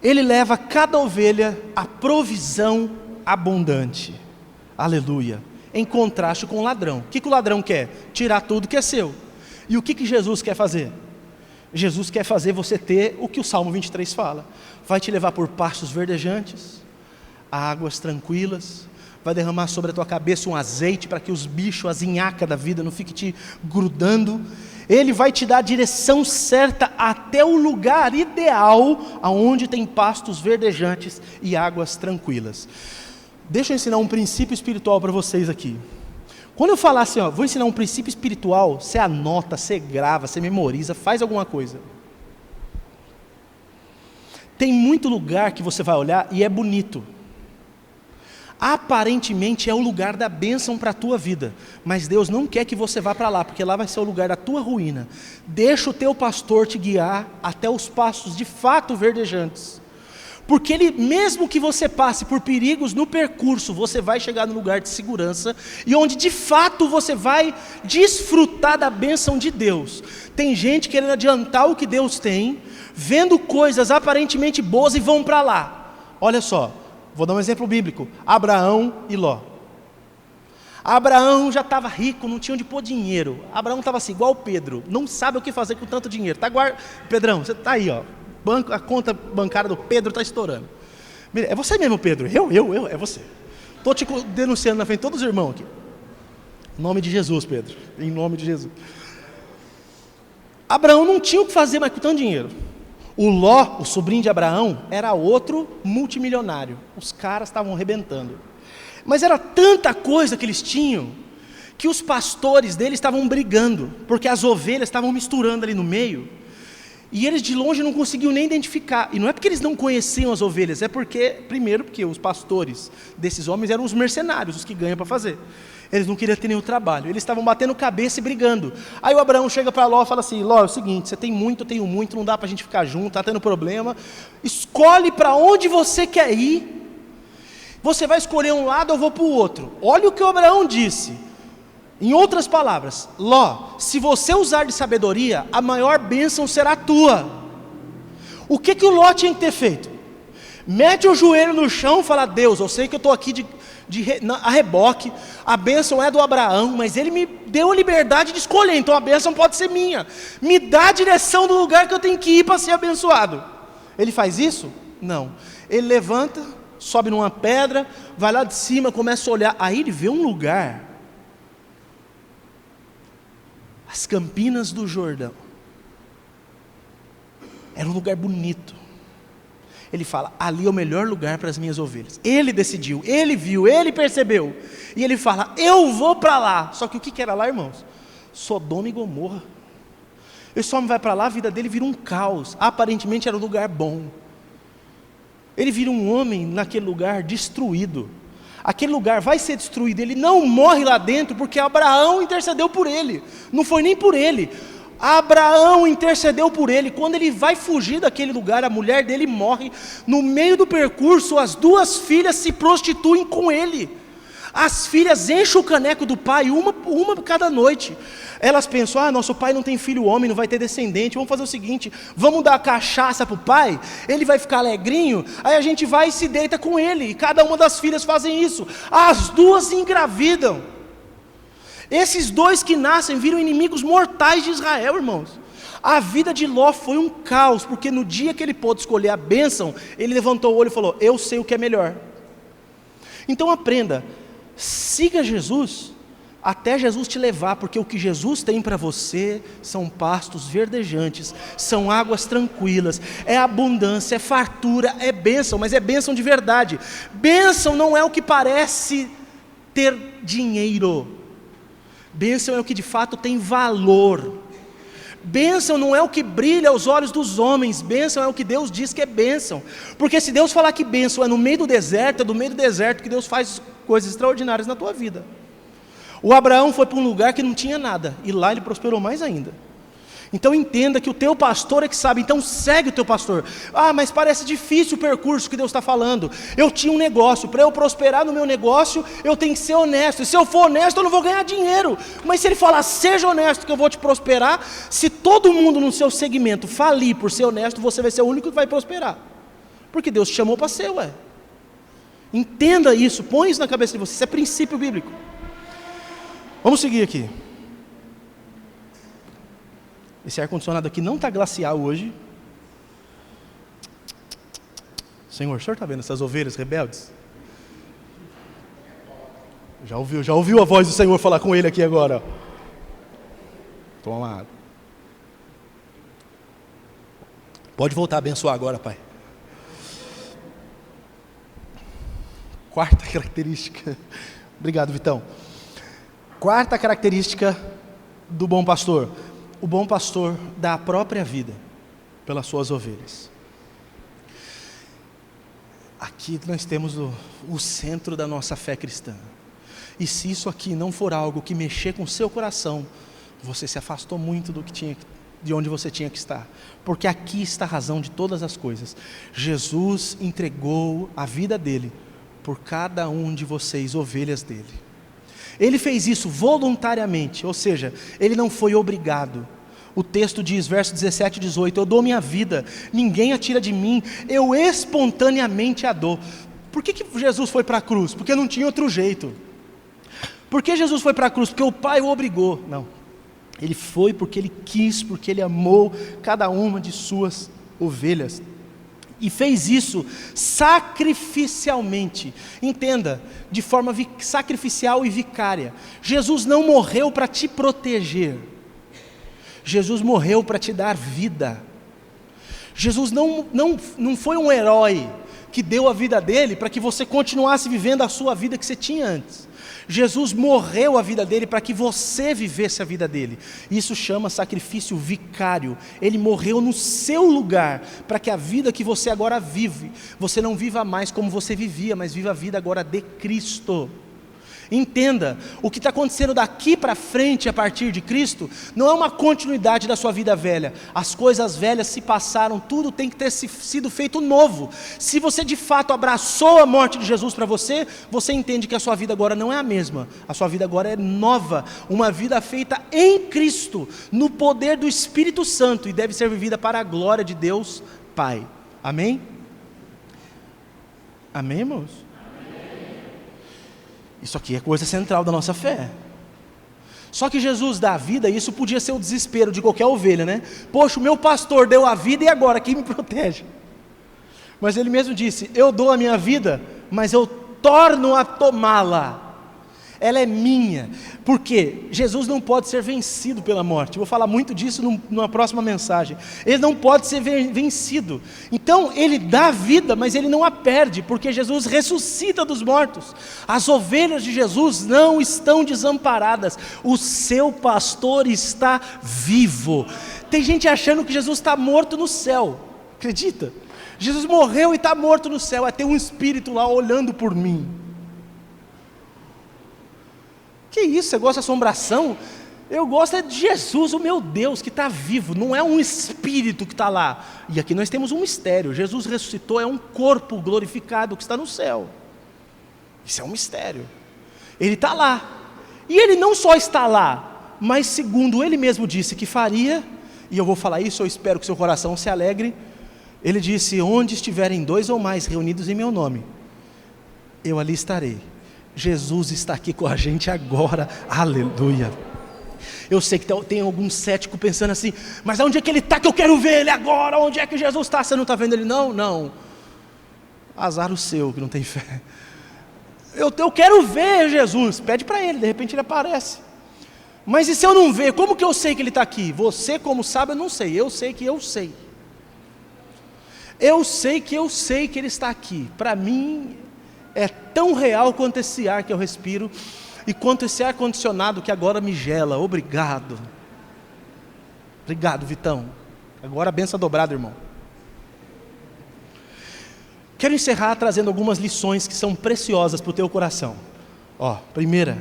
ele leva cada ovelha à provisão abundante. Aleluia. Em contraste com o ladrão. O que o ladrão quer? Tirar tudo que é seu. E o que Jesus quer fazer? Jesus quer fazer você ter o que o Salmo 23 fala. Vai te levar por pastos verdejantes, águas tranquilas, vai derramar sobre a tua cabeça um azeite para que os bichos, as inhacas da vida não fiquem te grudando. Ele vai te dar a direção certa até o lugar ideal, aonde tem pastos verdejantes e águas tranquilas. Deixa eu ensinar um princípio espiritual para vocês aqui. Quando eu falar assim, ó, vou ensinar um princípio espiritual, você anota, você grava, você memoriza, faz alguma coisa. Tem muito lugar que você vai olhar e é bonito. Aparentemente é o lugar da bênção para a tua vida, mas Deus não quer que você vá para lá, porque lá vai ser o lugar da tua ruína. Deixa o teu pastor te guiar até os pastos de fato verdejantes, porque Ele, mesmo que você passe por perigos no percurso, você vai chegar no lugar de segurança, e onde de fato você vai desfrutar da bênção de Deus. Tem gente querendo adiantar o que Deus tem, vendo coisas aparentemente boas e vão para lá. Olha só, vou dar um exemplo bíblico, Abraão e Ló. Abraão já estava rico, não tinha onde pôr dinheiro. Abraão estava assim, igual o Pedro, não sabe o que fazer com tanto dinheiro. Pedrão, você está aí, ó. A conta bancária do Pedro está estourando. É você mesmo, Pedro? É você. Estou te denunciando na frente de todos os irmãos aqui. Em nome de Jesus, Pedro. Em nome de Jesus. Abraão não tinha o que fazer mais com tanto dinheiro. O Ló, o sobrinho de Abraão, era outro multimilionário. Os caras estavam arrebentando. Mas era tanta coisa que eles tinham, que os pastores deles estavam brigando, porque as ovelhas estavam misturando ali no meio, e eles de longe não conseguiam nem identificar. E não é porque eles não conheciam as ovelhas, é porque, primeiro, porque os pastores desses homens eram os mercenários, os que ganham para fazer. Eles não queriam ter nenhum trabalho, eles estavam batendo cabeça e brigando. Aí o Abraão chega para Ló e fala assim, Ló, é o seguinte, você tem muito, eu tenho muito, não dá para a gente ficar junto, está tendo problema, escolhe para onde você quer ir, você vai escolher um lado, eu vou para o outro. Olha o que o Abraão disse, em outras palavras, Ló, se você usar de sabedoria, a maior bênção será tua. O que o Ló tinha que ter feito? Mete o joelho no chão e fala, Deus, eu sei que eu estou aqui a reboque. A bênção é do Abraão, mas ele me deu a liberdade de escolher, então a bênção pode ser minha. Me dá a direção do lugar que eu tenho que ir para ser abençoado. Ele faz isso? Não. Ele levanta, sobe numa pedra, vai lá de cima, começa a olhar. Aí ele vê um lugar, as Campinas do Jordão. Era um lugar bonito. Ele fala, ali é o melhor lugar para as minhas ovelhas. Ele decidiu, ele viu, ele percebeu. E ele fala, eu vou para lá. Só que o que era lá, irmãos? Sodoma e Gomorra. Esse homem vai para lá, a vida dele vira um caos. Aparentemente era um lugar bom. Ele vira um homem naquele lugar destruído. Aquele lugar vai ser destruído. Ele não morre lá dentro porque Abraão intercedeu por ele. Não foi nem por ele. Abraão intercedeu por ele. Quando ele vai fugir daquele lugar, a mulher dele morre. No meio do percurso, as duas filhas se prostituem com ele. As filhas enchem o caneco do pai, uma cada noite. Elas pensam, nosso pai não tem filho homem, não vai ter descendente, vamos fazer o seguinte, vamos dar cachaça para o pai, ele vai ficar alegrinho, aí a gente vai e se deita com ele. E cada uma das filhas fazem isso. As duas engravidam. Esses dois que nascem viram inimigos mortais de Israel, irmãos. A vida de Ló foi um caos, porque no dia que ele pôde escolher a bênção, ele levantou o olho e falou, eu sei o que é melhor. Então aprenda, siga Jesus, até Jesus te levar, porque o que Jesus tem para você, são pastos verdejantes, são águas tranquilas, é abundância, é fartura, é bênção, mas é bênção de verdade. Bênção não é o que parece ter dinheiro. Bênção é o que de fato tem valor. Bênção não é o que brilha aos olhos dos homens. Bênção é o que Deus diz que é bênção. Porque se Deus falar que bênção é no meio do deserto, é do meio do deserto que Deus faz coisas extraordinárias na tua vida. O Abraão foi para um lugar que não tinha nada, e lá ele prosperou mais ainda. Então entenda que o teu pastor é que sabe, então segue o teu pastor. Mas parece difícil o percurso que Deus está falando. Eu tinha um negócio, para eu prosperar no meu negócio, eu tenho que ser honesto. E se eu for honesto, eu não vou ganhar dinheiro. Mas se ele falar, seja honesto que eu vou te prosperar, se todo mundo no seu segmento falir por ser honesto, você vai ser o único que vai prosperar. Porque Deus te chamou para ser, Entenda isso, põe isso na cabeça de você, isso é princípio bíblico. Vamos seguir aqui. Esse ar-condicionado aqui não está glacial hoje. Senhor, o senhor está vendo essas ovelhas rebeldes? Já ouviu a voz do Senhor falar com ele aqui agora? Toma água. Pode voltar a abençoar agora, Pai. Quarta característica. Obrigado, Vitão. Quarta característica do bom pastor. O bom pastor dá a própria vida pelas suas ovelhas. Aqui nós temos o centro da nossa fé cristã. E se isso aqui não for algo que mexer com o seu coração, você se afastou muito de onde você tinha que estar. Porque aqui está a razão de todas as coisas. Jesus entregou a vida dele por cada um de vocês, ovelhas dele. Ele fez isso voluntariamente, ou seja, ele não foi obrigado. O texto diz, verso 17 e 18, eu dou minha vida, ninguém a tira de mim, eu espontaneamente a dou. Por que Jesus foi para a cruz? Porque não tinha outro jeito. Por que Jesus foi para a cruz? Porque o Pai o obrigou. Não, ele foi porque ele quis, porque ele amou cada uma de suas ovelhas. E fez isso sacrificialmente. Entenda, de forma sacrificial e vicária. Jesus não morreu para te proteger. Jesus morreu para te dar vida. Jesus não foi um herói que deu a vida dele para que você continuasse vivendo a sua vida que você tinha antes. Jesus morreu a vida dele para que você vivesse a vida dele. Isso chama sacrifício vicário. Ele morreu no seu lugar, para que a vida que você agora vive, você não viva mais como você vivia, mas viva a vida agora de Cristo. Entenda, o que está acontecendo daqui para frente a partir de Cristo, não é uma continuidade da sua vida velha. As coisas velhas se passaram, tudo tem que ter sido feito novo. Se você de fato abraçou a morte de Jesus para você, você entende que a sua vida agora não é a mesma. A sua vida agora é nova, uma vida feita em Cristo, no poder do Espírito Santo, e deve ser vivida para a glória de Deus Pai. Amém? Amém, irmãos? Isso aqui é coisa central da nossa fé. Só que Jesus dá a vida, e isso podia ser o desespero de qualquer ovelha, né? Poxa, o meu pastor deu a vida e agora quem me protege? Mas ele mesmo disse, eu dou a minha vida, mas eu torno a tomá-la. Ela é minha. Por quê? Jesus não pode ser vencido pela morte. Eu vou falar muito disso numa próxima mensagem. Ele não pode ser vencido. Então, ele dá a vida, mas ele não a perde, porque Jesus ressuscita dos mortos. As ovelhas de Jesus não estão desamparadas. O seu pastor está vivo. Tem gente achando que Jesus está morto no céu. Acredita? Jesus morreu e está morto no céu. Tem um espírito lá olhando por mim. Que isso? Você gosta de assombração? Eu gosto de Jesus, o meu Deus, que está vivo. Não é um espírito que está lá. E aqui nós temos um mistério. Jesus ressuscitou, é um corpo glorificado que está no céu. Isso é um mistério. Ele está lá. E ele não só está lá, mas segundo ele mesmo disse que faria, e eu vou falar isso, eu espero que seu coração se alegre. Ele disse, onde estiverem 2 ou mais reunidos em meu nome, eu ali estarei. Jesus está aqui com a gente agora, aleluia. Eu sei que tem algum cético pensando assim, mas onde é que ele está que eu quero ver ele agora? Onde é que Jesus está? Você não está vendo ele? Não. Azar o seu que não tem fé. Eu quero ver Jesus, pede para ele, de repente ele aparece. Mas e se eu não ver, como que eu sei que ele está aqui? Você como sabe, eu não sei, eu sei que eu sei. Eu sei que ele está aqui, para mim é tão real quanto esse ar que eu respiro e quanto esse ar-condicionado que agora me gela. Obrigado, Vitão, agora a benção dobrada, irmão. Quero encerrar trazendo algumas lições que são preciosas para o teu coração. Primeira,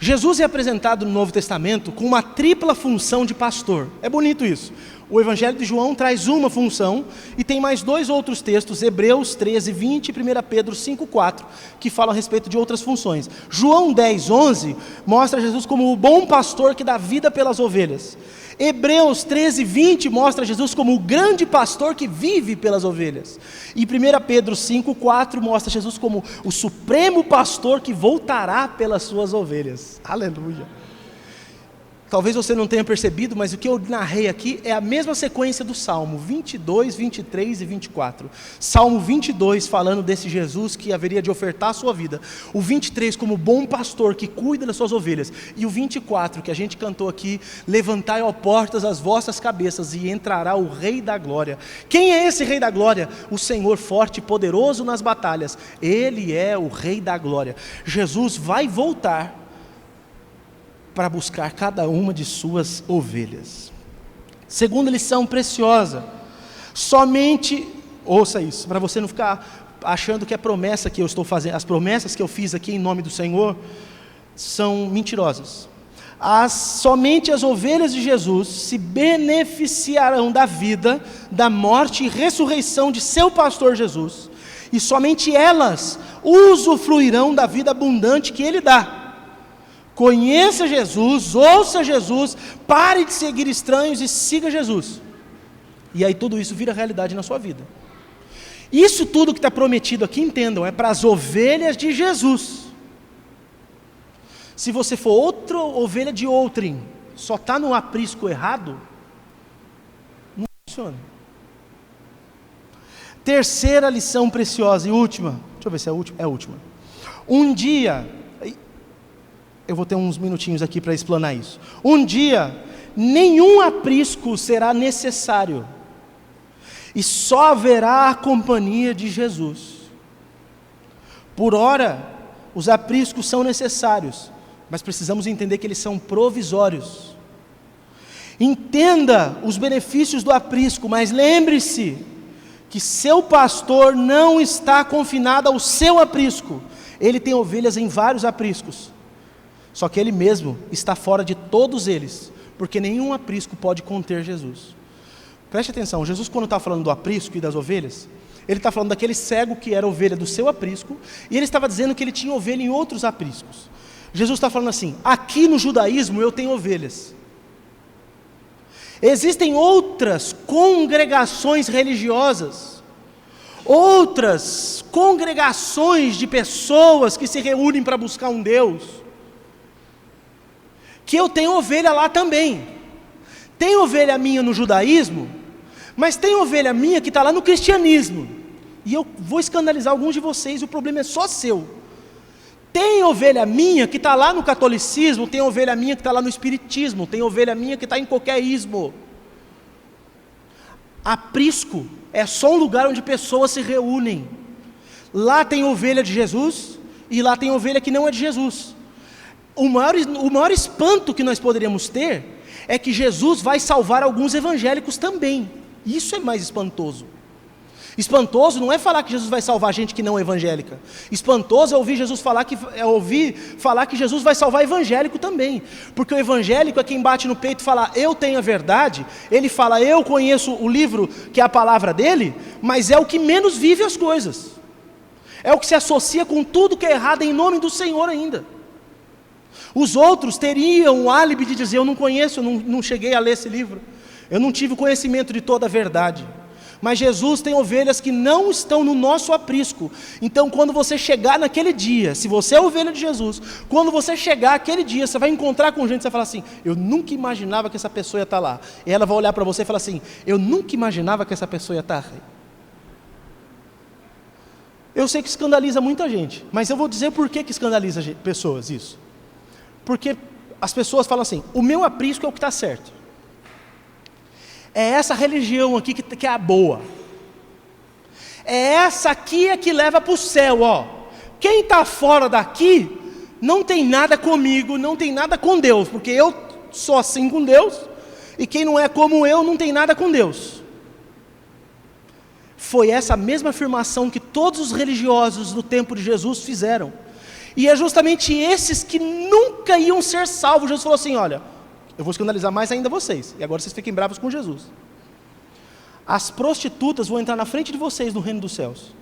Jesus é apresentado no Novo Testamento com uma tripla função de pastor. É bonito isso. O Evangelho de João traz uma função e tem mais 2 outros textos, Hebreus 13, 20 e 1 Pedro 5, 4, que falam a respeito de outras funções. João 10, 11 mostra Jesus como o bom pastor que dá vida pelas ovelhas. Hebreus 13, 20 mostra Jesus como o grande pastor que vive pelas ovelhas. E 1 Pedro 5, 4 mostra Jesus como o supremo pastor que voltará pelas suas ovelhas. Aleluia. Talvez você não tenha percebido, mas o que eu narrei aqui é a mesma sequência do Salmo 22, 23 e 24. Salmo 22 falando desse Jesus que haveria de ofertar a sua vida. O 23 como bom pastor que cuida das suas ovelhas. E o 24 que a gente cantou aqui, levantai, ó portas, as vossas cabeças e entrará o Rei da Glória. Quem é esse Rei da Glória? O Senhor forte e poderoso nas batalhas. Ele é o Rei da Glória. Jesus vai voltar para buscar cada uma de suas ovelhas. Segunda lição preciosa, somente, ouça isso, para você não ficar achando que a promessa que eu estou fazendo, as promessas que eu fiz aqui em nome do Senhor, são mentirosas. Somente as ovelhas de Jesus se beneficiarão da vida, da morte e ressurreição de seu pastor Jesus, e somente elas usufruirão da vida abundante que Ele dá. Conheça Jesus, ouça Jesus, pare de seguir estranhos e siga Jesus. E aí tudo isso vira realidade na sua vida. Isso tudo que está prometido aqui, entendam, é para as ovelhas de Jesus. Se você for outra ovelha de outrem, só está no aprisco errado, não funciona. Terceira lição preciosa e última, deixa eu ver se é a última. Um dia, eu vou ter uns minutinhos aqui para explanar isso. Um dia, nenhum aprisco será necessário, e só haverá a companhia de Jesus. Por ora, os apriscos são necessários, mas precisamos entender que eles são provisórios. Entenda os benefícios do aprisco, mas lembre-se que seu pastor não está confinado ao seu aprisco. Ele tem ovelhas em vários apriscos. Só que ele mesmo está fora de todos eles, porque nenhum aprisco pode conter Jesus. Preste atenção, Jesus quando está falando do aprisco e das ovelhas, ele está falando daquele cego que era ovelha do seu aprisco, e ele estava dizendo que ele tinha ovelha em outros apriscos. Jesus está falando assim, aqui no judaísmo eu tenho ovelhas. Existem outras congregações religiosas, outras congregações de pessoas que se reúnem para buscar um Deus, que eu tenho ovelha lá também. Tem ovelha minha no judaísmo, mas tem ovelha minha que está lá no cristianismo, e eu vou escandalizar alguns de vocês, o problema é só seu. Tem ovelha minha que está lá no catolicismo, tem ovelha minha que está lá no espiritismo, tem ovelha minha que está em qualquer ismo. Aprisco é só um lugar onde pessoas se reúnem. Lá tem ovelha de Jesus, e lá tem ovelha que não é de Jesus. O maior espanto que nós poderíamos ter é que Jesus vai salvar alguns evangélicos também. Isso é mais espantoso. Espantoso não é falar que Jesus vai salvar gente que não é evangélica. Espantoso é ouvir falar que Jesus vai salvar evangélico também. Porque o evangélico é quem bate no peito e fala, eu tenho a verdade. Ele fala, eu conheço o livro que é a palavra dele, mas é o que menos vive as coisas. É o que se associa com tudo que é errado em nome do Senhor ainda. Os outros teriam o álibi de dizer, eu não conheço, eu não cheguei a ler esse livro. Eu não tive conhecimento de toda a verdade. Mas Jesus tem ovelhas que não estão no nosso aprisco. Então quando você chegar naquele dia, se você é ovelha de Jesus, quando você chegar aquele dia, você vai encontrar com gente, você vai falar assim, eu nunca imaginava que essa pessoa ia estar lá. E ela vai olhar para você e falar assim, eu nunca imaginava que essa pessoa ia estar aí. Eu sei que escandaliza muita gente, mas eu vou dizer por que escandaliza pessoas isso. Porque as pessoas falam assim, o meu aprisco é o que está certo. É essa religião aqui que é a boa. É essa aqui é que leva para o céu, ó. Quem está fora daqui, não tem nada comigo, não tem nada com Deus, porque eu sou assim com Deus, e quem não é como eu, não tem nada com Deus. Foi essa mesma afirmação que todos os religiosos do tempo de Jesus fizeram. E é justamente esses que nunca iam ser salvos. Jesus falou assim, olha, eu vou escandalizar mais ainda vocês, e agora vocês fiquem bravos com Jesus. As prostitutas vão entrar na frente de vocês no reino dos céus.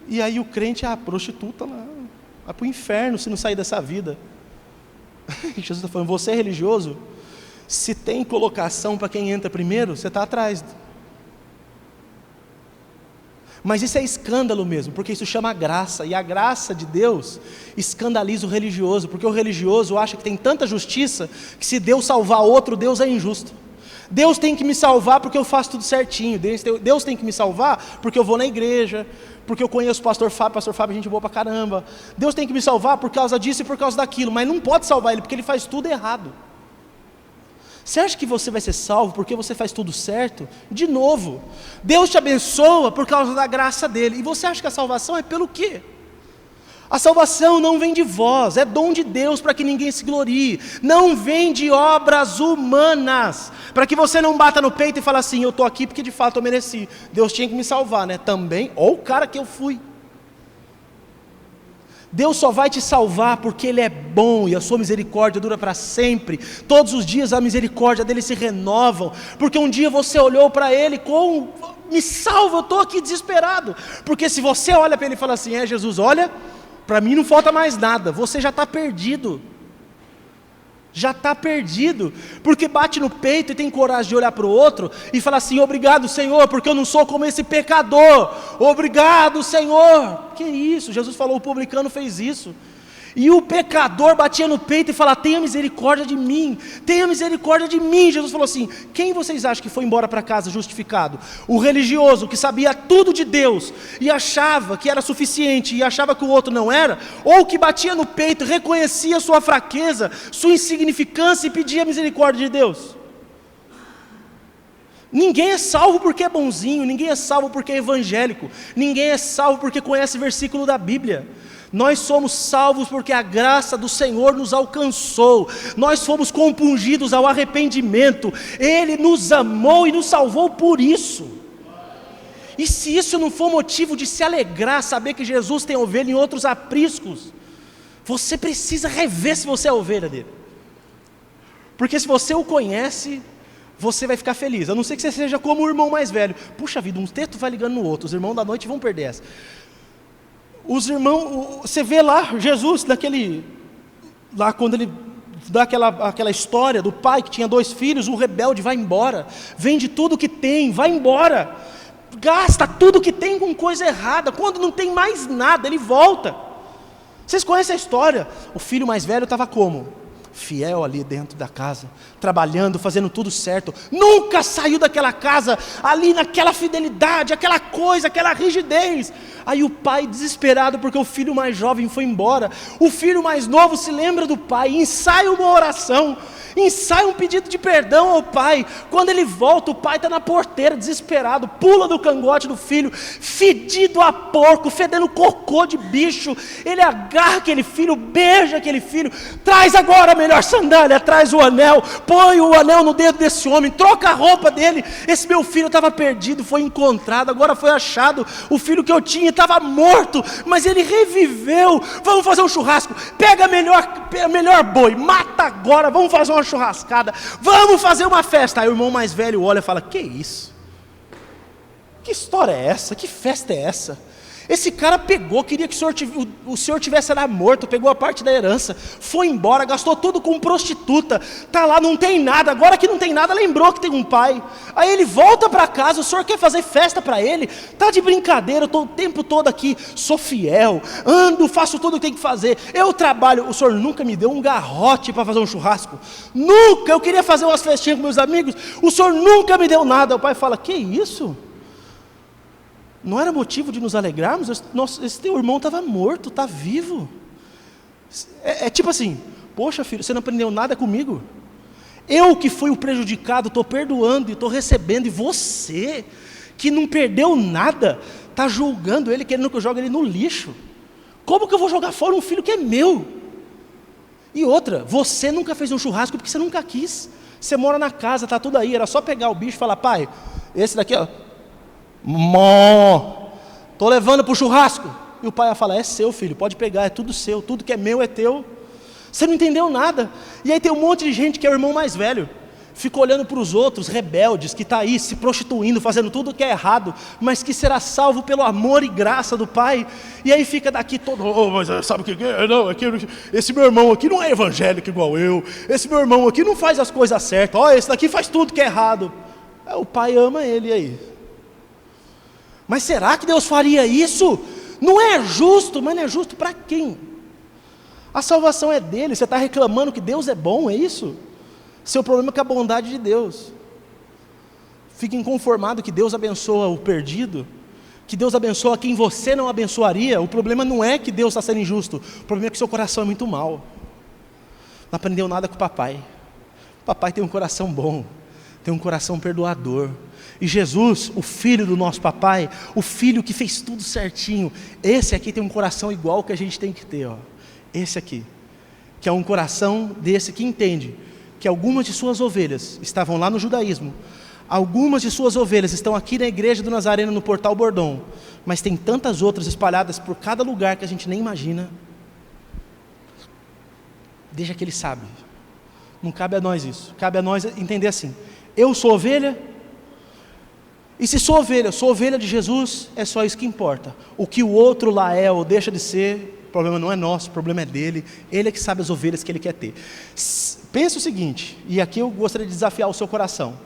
E aí o crente, a prostituta lá, vai para o inferno se não sair dessa vida. Jesus está falando, você é religioso? Se tem colocação para quem entra primeiro, você está atrás. Mas isso é escândalo mesmo, porque isso chama graça, e a graça de Deus escandaliza o religioso, porque o religioso acha que tem tanta justiça, que se Deus salvar outro, Deus é injusto. Deus tem que me salvar porque eu faço tudo certinho, Deus tem que me salvar porque eu vou na igreja, porque eu conheço o pastor Fábio é gente boa pra caramba. Deus tem que me salvar por causa disso e por causa daquilo, mas não pode salvar ele, porque ele faz tudo errado. Você acha que você vai ser salvo porque você faz tudo certo? De novo, Deus te abençoa por causa da graça dele. E você acha que a salvação é pelo quê? A salvação não vem de vós, é dom de Deus para que ninguém se glorie. Não vem de obras humanas, para que você não bata no peito e fale assim, eu estou aqui porque de fato eu mereci. Deus tinha que me salvar, né? Também, ou o cara que eu fui. Deus só vai te salvar porque Ele é bom e a sua misericórdia dura para sempre. Todos os dias a misericórdia dEle se renovam, porque um dia você olhou para Ele com, me salva, eu estou aqui desesperado. Porque se você olha para Ele e fala assim, Jesus, olha, para mim não falta mais nada, você já está perdido. Já está perdido, porque bate no peito e tem coragem de olhar para o outro e falar assim, obrigado Senhor, porque eu não sou como esse pecador, obrigado Senhor. Que isso, Jesus falou, o publicano fez isso, e o pecador batia no peito e falava, tenha misericórdia de mim, tenha misericórdia de mim. Jesus falou assim, quem vocês acham que foi embora para casa justificado? O religioso que sabia tudo de Deus e achava que era suficiente e achava que o outro não era, ou o que batia no peito, reconhecia sua fraqueza, sua insignificância e pedia misericórdia de Deus? Ninguém é salvo porque é bonzinho, ninguém é salvo porque é evangélico, ninguém é salvo porque conhece versículo da Bíblia. Nós somos salvos porque a graça do Senhor nos alcançou, nós fomos compungidos ao arrependimento, Ele nos amou e nos salvou por isso. E se isso não for motivo de se alegrar, saber que Jesus tem ovelha em outros apriscos, você precisa rever se você é ovelha dele. Porque se você o conhece, você vai ficar feliz, a não ser que você seja como o irmão mais velho. Puxa vida, um teto vai ligando no outro, os irmãos da noite vão perder essa. Os irmãos, você vê lá Jesus, lá quando ele dá aquela história do pai que tinha 2 filhos, o rebelde vai embora, vende tudo que tem, vai embora, gasta tudo que tem com coisa errada, quando não tem mais nada, ele volta. Vocês conhecem a história? O filho mais velho estava como? Fiel ali dentro da casa, trabalhando, fazendo tudo certo, nunca saiu daquela casa, ali naquela fidelidade, aquela coisa, aquela rigidez. Aí o pai desesperado porque o filho mais jovem foi embora, o filho mais novo se lembra do pai, ensaia uma oração, ensaia um pedido de perdão ao pai. Quando ele volta, o pai está na porteira, desesperado, pula do cangote do filho, fedido a porco, fedendo cocô de bicho. Ele agarra aquele filho, beija aquele filho, traz agora a melhor sandália, traz o anel, põe o anel no dedo desse homem, troca a roupa dele. Esse meu filho estava perdido, foi encontrado, agora foi achado. O filho que eu tinha estava morto, mas ele reviveu. Vamos fazer um churrasco, pega a melhor boi, mata agora, vamos fazer uma churrascada, vamos fazer uma festa. Aí o irmão mais velho olha e fala: que isso? Que história é essa? Que festa é essa? Esse cara pegou, queria que o senhor tivesse lá morto, pegou a parte da herança, foi embora, gastou tudo com prostituta, está lá, não tem nada, agora que não tem nada, lembrou que tem um pai. Aí ele volta para casa, o senhor quer fazer festa para ele? Está de brincadeira, eu estou o tempo todo aqui, sou fiel, ando, faço tudo o que tem que fazer, eu trabalho. O senhor nunca me deu um garrote para fazer um churrasco, nunca. Eu queria fazer umas festinhas com meus amigos, o senhor nunca me deu nada. O pai fala: que isso? Não era motivo de nos alegrarmos? Esse teu irmão estava morto, está vivo. É tipo assim: poxa filho, você não aprendeu nada comigo? Eu que fui o prejudicado, estou perdoando e estou recebendo, e você, que não perdeu nada, está julgando ele, querendo que eu jogue ele no lixo. Como que eu vou jogar fora um filho que é meu? E outra, você nunca fez um churrasco porque você nunca quis. Você mora na casa, está tudo aí, era só pegar o bicho e falar: pai, esse daqui, ó, estou levando para o churrasco. E o pai ia falar: é seu filho, pode pegar, é tudo seu, tudo que é meu é teu. Você não entendeu nada. E aí tem um monte de gente que é o irmão mais velho, fica olhando para os outros rebeldes, que está aí se prostituindo, fazendo tudo que é errado, mas que será salvo pelo amor e graça do pai. E aí fica daqui todo: mas sabe o que é? Não, esse meu irmão aqui não é evangélico igual eu, esse meu irmão aqui não faz as coisas certas, esse daqui faz tudo que é errado. O pai ama ele. E aí? Mas será que Deus faria isso? Não é justo. Mas não é justo para quem? A salvação é dele. Você está reclamando que Deus é bom, é isso? Seu problema é com a bondade de Deus. Fica inconformado que Deus abençoa o perdido, que Deus abençoa quem você não abençoaria. O problema não é que Deus está sendo injusto, o problema é que seu coração é muito mau. Não aprendeu nada com o papai. O papai tem um coração bom, tem um coração perdoador. E Jesus, o filho do nosso papai, o filho que fez tudo certinho, esse aqui tem um coração igual que a gente tem que ter, ó. Esse aqui, que é um coração desse que entende que algumas de suas ovelhas estavam lá no judaísmo, algumas de suas ovelhas estão aqui na igreja do Nazareno, no Portal Bordon, mas tem tantas outras espalhadas por cada lugar que a gente nem imagina. Deixa que ele sabe. Não cabe a nós isso, cabe a nós entender assim: eu sou ovelha, e se sou ovelha de Jesus, é só isso que importa. O que o outro lá é ou deixa de ser, o problema não é nosso, o problema é dele. Ele é que sabe as ovelhas que ele quer ter. Pensa o seguinte, e aqui eu gostaria de desafiar o seu coração.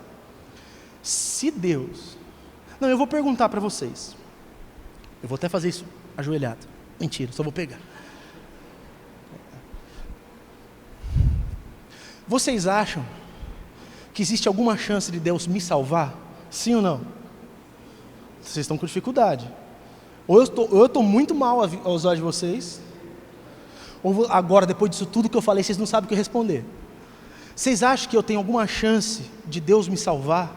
Se Deus... Não, eu vou perguntar para vocês. Eu vou até fazer isso ajoelhado. Mentira, só vou pegar. Vocês acham que existe alguma chance de Deus me salvar? Sim ou não? Vocês estão com dificuldade. Ou eu estou muito mal aos olhos de vocês, ou agora, depois disso tudo que eu falei, vocês não sabem o que responder. Vocês acham que eu tenho alguma chance de Deus me salvar?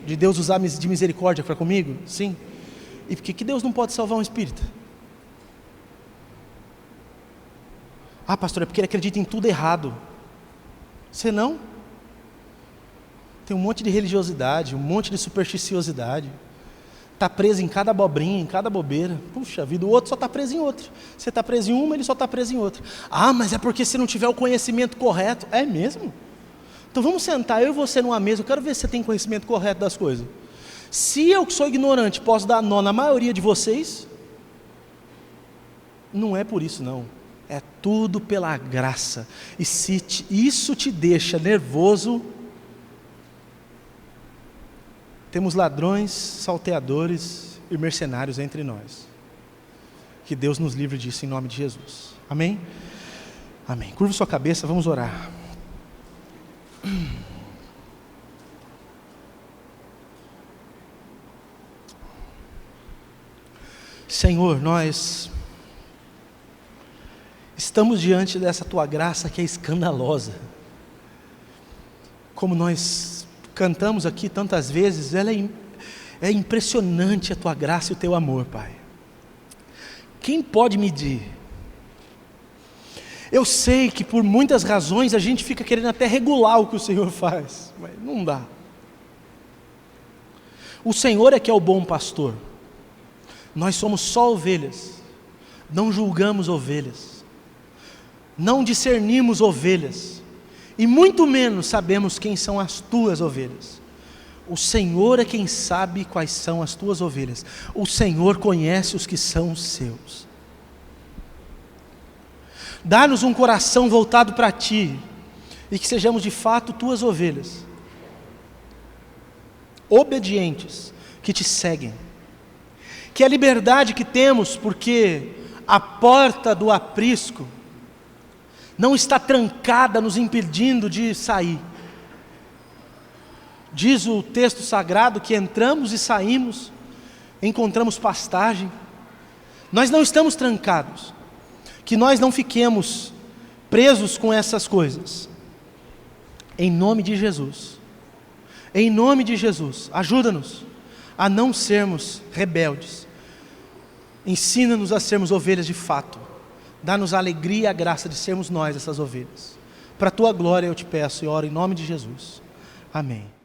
De Deus usar de misericórdia para comigo? Sim. E por que Deus não pode salvar um espírita? Ah, pastor, é porque ele acredita em tudo errado. Você não? Tem um monte de religiosidade, um monte de supersticiosidade. Está preso em cada abobrinha, em cada bobeira. Puxa vida, o outro só está preso em outra. Você está preso em uma, ele só está preso em outra. Ah, mas é porque se não tiver o conhecimento correto. É mesmo? Então vamos sentar, eu e você numa mesa, eu quero ver se você tem conhecimento correto das coisas. Se eu que sou ignorante posso dar nó na maioria de vocês, não é por isso não. É tudo pela graça. E se isso te deixa nervoso, temos ladrões, salteadores e mercenários entre nós. Que Deus nos livre disso em nome de Jesus. Amém? Amém. Curva sua cabeça, vamos orar. Senhor, nós estamos diante dessa Tua graça que é escandalosa. Como nós cantamos aqui tantas vezes, ela é impressionante a Tua graça e o Teu amor, Pai. Quem pode medir? Eu sei que por muitas razões a gente fica querendo até regular o que o Senhor faz, mas não dá. O Senhor é que é o bom pastor. Nós somos só ovelhas, não julgamos ovelhas, não discernimos ovelhas, e muito menos sabemos quem são as tuas ovelhas. O Senhor é quem sabe quais são as tuas ovelhas, o Senhor conhece os que são os seus. Dá-nos um coração voltado para Ti, e que sejamos de fato tuas ovelhas, obedientes, que Te seguem. Que a liberdade que temos, porque a porta do aprisco não está trancada, nos impedindo de sair. Diz o texto sagrado que entramos e saímos, encontramos pastagem. Nós não estamos trancados, que nós não fiquemos presos com essas coisas. Em nome de Jesus, ajuda-nos a não sermos rebeldes. Ensina-nos a sermos ovelhas de fato. Dá-nos a alegria e a graça de sermos nós essas ovelhas. Para a Tua glória eu te peço e oro em nome de Jesus. Amém.